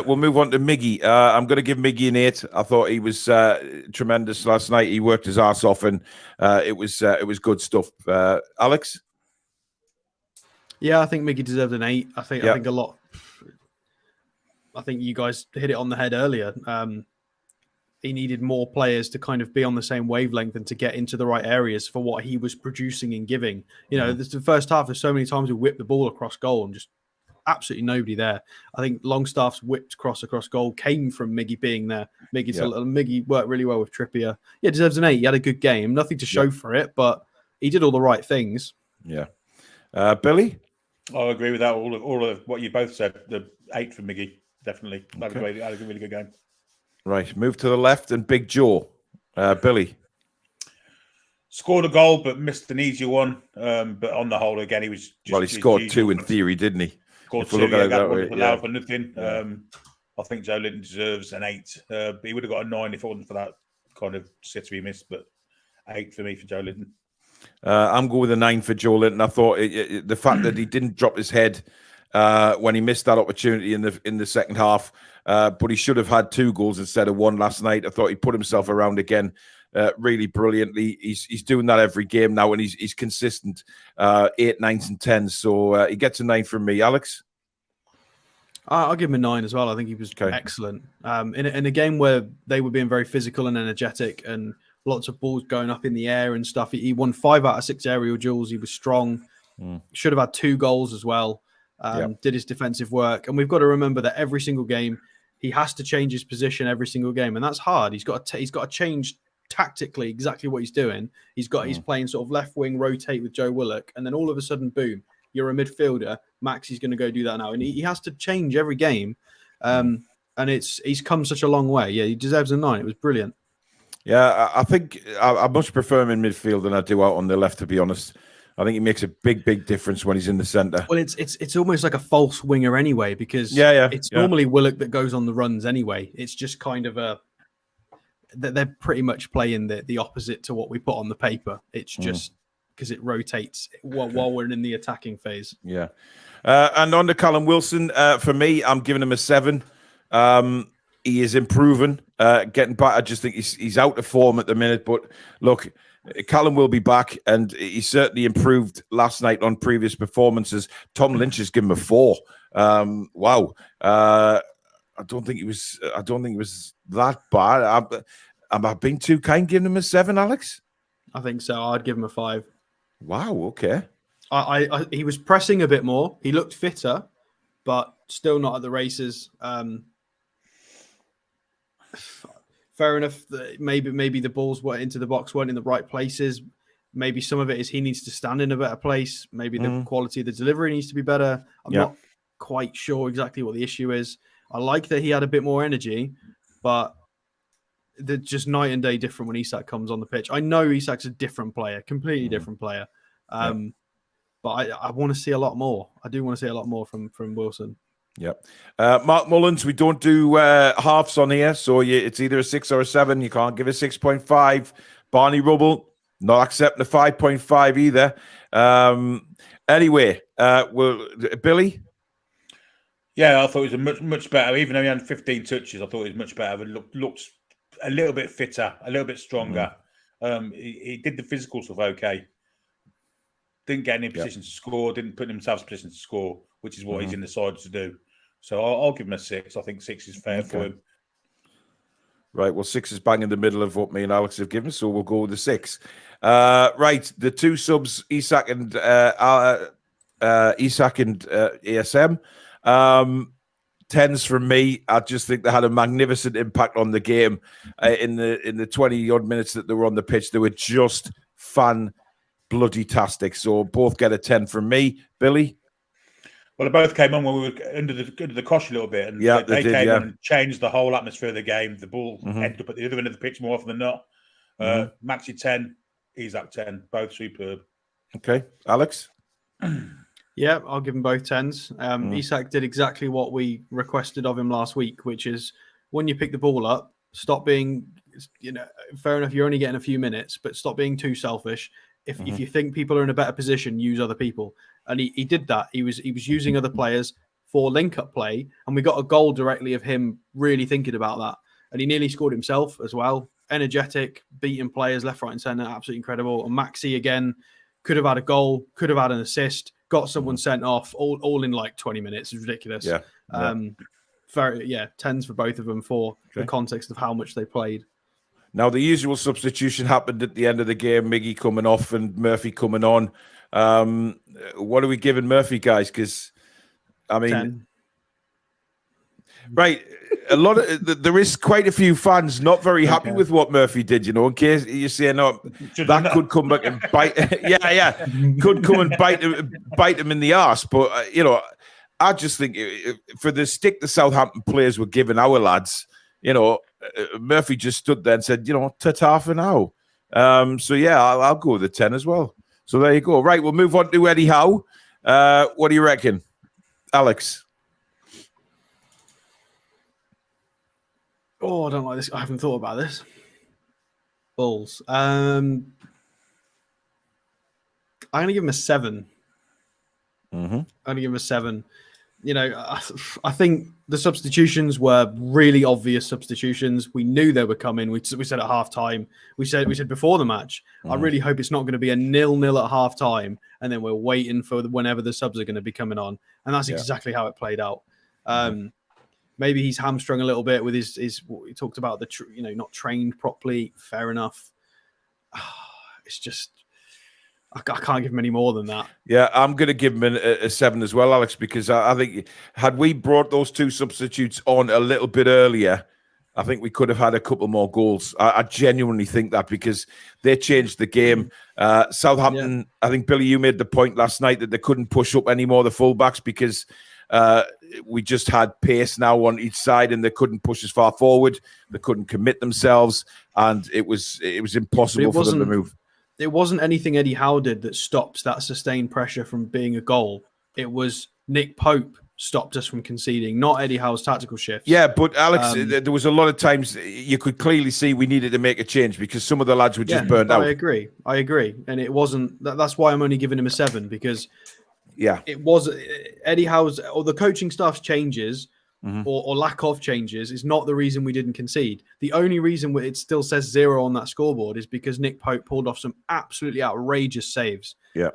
We'll move on to Miggy. I'm going to give Miggy an 8. I thought he was tremendous last night. He worked his ass off, and it was good stuff. Alex? Yeah, I think Miggy deserved an 8. I think a lot. I think you guys hit it on the head earlier. He needed more players to kind of be on the same wavelength and to get into the right areas for what he was producing and giving. This is the first half. There's so many times we whipped the ball across goal and just absolutely nobody there. I think Longstaff's whipped cross across goal came from Miggy being there. Miggy worked really well with Trippier. Yeah, deserves an 8. He had a good game. Nothing to show for it, but he did all the right things. Yeah. Billy? I agree with that. All of what you both said. The 8 for Miggy. definitely. Had a really good game. Right, move to the left and Big Joe, Billy. Scored a goal, but missed an easy one. But on the whole, again, he was just. He scored two in theory, didn't he? Scored two. Allowed for nothing. Yeah. I think Joe Linton deserves an 8. But he would have got a 9 if it wasn't for that kind of sitter he missed. But 8 for me for Joe Linton. I'm going with a 9 for Joe Linton. I thought the fact that he didn't drop his head when he missed that opportunity in the second half, but he should have had 2 goals instead of 1 last night. I thought he put himself around again really brilliantly. He's doing that every game now, and he's consistent. 8, 9s, and 10s. So he gets a 9 from me. Alex? I'll give him a 9 as well. I think he was excellent. In a game where they were being very physical and energetic and lots of balls going up in the air and stuff, he won 5 out of 6 aerial duels. He was strong. Should have had 2 goals as well. Did his defensive work. And we've got to remember that every single game, he has to change his position every single game. And that's hard. He's got to change tactically exactly what he's doing. He's playing sort of left wing, rotate with Joe Willock. And then all of a sudden, boom, you're a midfielder. Maxie's going to go do that now. And he has to change every game. And he's come such a long way. Yeah, he deserves a 9. It was brilliant. Yeah, I think I much prefer him in midfield than I do out on the left, to be honest. I think he makes a big difference when he's in the centre. Well, it's almost like a false winger anyway, because it's normally Willock that goes on the runs anyway. It's just kind of they're pretty much playing the opposite to what we put on the paper. It's just because it rotates while we're in the attacking phase. Yeah. And on to Callum Wilson, for me, I'm giving him a 7. He is improving, getting back. I just think he's out of form at the minute. But look, Callum will be back, and he certainly improved last night on previous performances. Tom Lynch has given him a 4. Wow. I don't think he was that bad. Am I being too kind giving him a 7, Alex? I think so. I'd give him a 5. Wow. Okay. He was pressing a bit more. He looked fitter, but still not at the races. Fair enough. Maybe the balls were into the box weren't in the right places. Maybe some of it is he needs to stand in a better place. Maybe the quality of the delivery needs to be better. I'm not quite sure exactly what the issue is. I like that he had a bit more energy, but they're just night and day different when Isak comes on the pitch. I know Isak's a different player, completely different player. But I want to see a lot more. I do want to see a lot more from Wilson. Yep. Mark Mullins, we don't do halves on here, so it's either a 6 or a 7. You can't give a 6.5. Barney Rubble, not accepting a 5.5 either. Anyway, Billy? Yeah, I thought it was much better. Even though he had 15 touches, I thought it was much better. It looked a little bit fitter, a little bit stronger. He did the physical stuff okay. Didn't get in any position to score, didn't put himself in position to score, which is what he's in the side to do. So I'll give him a 6. I think 6 is fair for him. Right, well, 6 is bang in the middle of what me and Alex have given, so we'll go with the 6. Right, the 2 subs, Isak and ASM. 10s from me. I just think they had a magnificent impact on the game in the 20-odd minutes that they were on the pitch. They were just bloody-tastic. So both get a 10 from me. Billy? Well, they both came on when we were under the cosh a little bit. And they came on and changed the whole atmosphere of the game. The ball ended up at the other end of the pitch more often than not. Maxi 10, Isak 10. Both superb. Okay. Alex? Yeah, I'll give them both 10s. Isak did exactly what we requested of him last week, which is when you pick the ball up, stop being, fair enough, you're only getting a few minutes, but stop being too selfish. If you think people are in a better position, use other people. And he did that. He was using other players for link-up play, and we got a goal directly of him really thinking about that. And he nearly scored himself as well. Energetic, beating players left, right, and centre, absolutely incredible. And Maxi again could have had a goal, could have had an assist, got someone sent off, all in like 20 minutes. It's ridiculous. 10s for both of them for the context of how much they played. Now, the usual substitution happened at the end of the game, Miggy coming off and Murphy coming on. What are we giving Murphy, guys? Because, I mean, 10. Right, there is quite a few fans not very happy with what Murphy did, in case you're saying, that could come back and bite. Could come and bite him in the arse. But, I just think for the stick the Southampton players were giving our lads, Murphy just stood there and said, ta-ta for now. So, yeah, I'll go with the 10 as well. So there you go. Right, we'll move on to Eddie Howe. What do you reckon, Alex? Oh, I don't like this. I haven't thought about this. Bulls. I'm going to give him a 7. Mm-hmm. I'm going to give him a 7. I think the substitutions were really obvious substitutions. We knew they were coming. We said at halftime. We said before the match. I really hope it's not going to be a 0-0 at halftime, and then we're waiting for whenever the subs are going to be coming on. And that's exactly how it played out. Maybe he's hamstrung a little bit with his. He talked about not trained properly. Fair enough. It's just. I can't give him any more than that. Yeah, I'm going to give him a 7 as well, Alex, because I think had we brought those 2 substitutes on a little bit earlier, I think we could have had a couple more goals. I genuinely think that because they changed the game. Southampton, I think, Billy, you made the point last night that they couldn't push up anymore, the fullbacks, because we just had pace now on each side and they couldn't push as far forward. They couldn't commit themselves, and it was impossible for them to move. It wasn't anything Eddie Howe did that stops that sustained pressure from being a goal. It was Nick Pope stopped us from conceding, not Eddie Howe's tactical shifts. Yeah, but Alex, there was a lot of times you could clearly see we needed to make a change because some of the lads were just burnt out. I agree. And it wasn't. That's why I'm only giving him a 7 because it was Eddie Howe's or the coaching staff's changes. Or lack of changes is not the reason we didn't concede. The only reason it still says 0 on that scoreboard is because Nick Pope pulled off some absolutely outrageous saves. Yeah.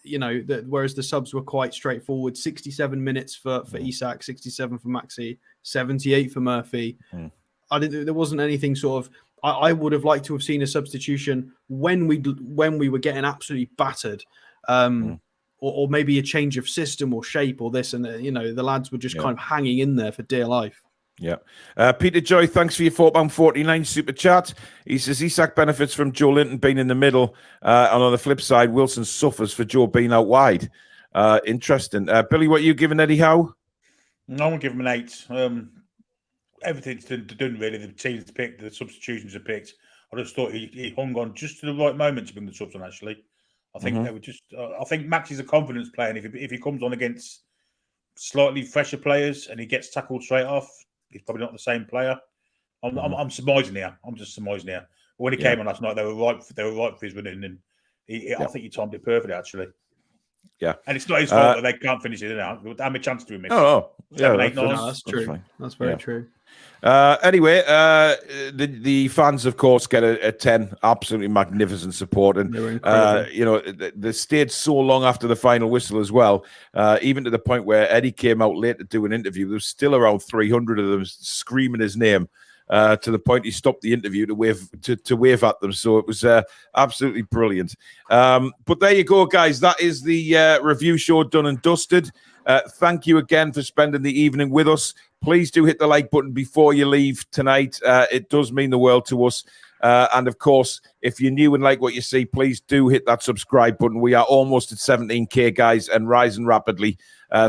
Whereas the subs were quite straightforward. 67 minutes for Isak, 67 for Maxi, 78 for Murphy. There wasn't anything sort of. I would have liked to have seen a substitution when we were getting absolutely battered. Or maybe a change of system or shape or this. And, the lads were just kind of hanging in there for dear life. Yeah. Peter Joy, thanks for your £4.49 super chat. He says Isak benefits from Joe Linton being in the middle. And on the flip side, Wilson suffers for Joe being out wide. Interesting. Billy, what are you giving Eddie Howe? I won't give him an 8. Everything's done really. The team's picked, the substitutions are picked. I just thought he hung on just to the right moment to bring the subs on, actually. I think they were just. I think Max is a confidence player, and if he comes on against slightly fresher players and he gets tackled straight off, he's probably not the same player. I'm surmising here. I'm just surmising here. But when he came on last night, they were right for his winning, and I think he timed it perfectly, actually. Yeah, and it's not his fault that they can't finish it now. How many chances do we miss? Oh, 7, 8, 9. No, that's true. That's very true. Anyway, the fans, of course, get a 10. Absolutely magnificent support, and they stayed so long after the final whistle as well. Even to the point where Eddie came out late to do an interview. There was still around 300 of them screaming his name. To the point he stopped the interview to wave at them. So it was absolutely brilliant. But there you go, guys. That is the review show done and dusted. Thank you again for spending the evening with us. Please do hit the like button before you leave tonight. It does mean the world to us. And of course, if you're new and like what you see, please do hit that subscribe button. We are almost at 17K, guys, and rising rapidly.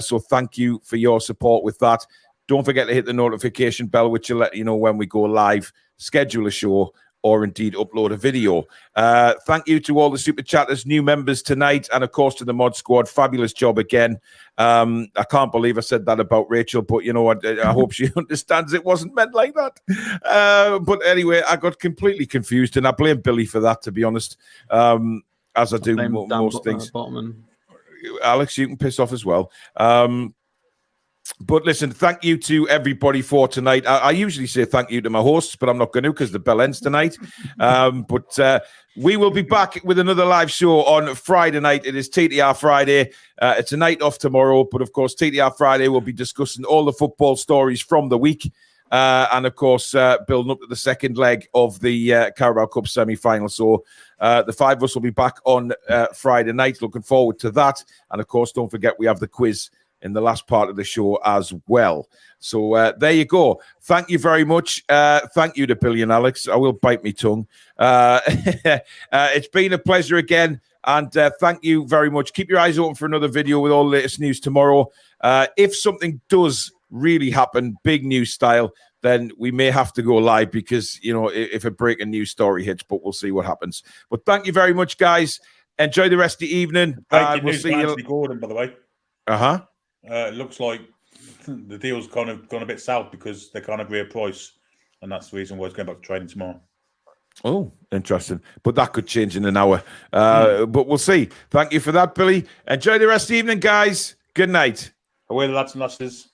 So thank you for your support with that. Don't forget to hit the notification bell, which will let you know when we go live, schedule a show, or indeed upload a video. Thank you to all the Super Chatters, new members tonight, and of course to the Mod Squad. Fabulous job again. I can't believe I said that about Rachel, but you know what? I hope she understands it wasn't meant like that. But anyway, I got completely confused, and I blame Billy for that, to be honest, as I do most things. Alex, you can piss off as well. But listen, thank you to everybody for tonight. I usually say thank you to my hosts, but I'm not going to because the bell ends tonight. But we will be back with another live show on Friday night. It is TTR Friday. It's a night off tomorrow, but of course, TTR Friday will be discussing all the football stories from the week. And of course, building up to the second leg of the Carabao Cup semi-final. So the 5 of us will be back on Friday night. Looking forward to that. And of course, don't forget, we have the quiz in the last part of the show as well. So there you go. Thank you very much. Thank you to Billy and Alex. I will bite my tongue. It's been a pleasure again. And thank you very much. Keep your eyes open for another video with all the latest news tomorrow. If something does really happen, big news style, then we may have to go live because, if a breaking news story hits, but we'll see what happens. But thank you very much, guys. Enjoy the rest of the evening. Breaking news for Anthony Gordon, by the way. Uh-huh. It looks like the deal's kind of gone a bit south because they can't agree a price. And that's the reason why it's going back to training tomorrow. Oh, interesting. But that could change in an hour. But we'll see. Thank you for that, Billy. Enjoy the rest of the evening, guys. Good night. Away the lads and lasses.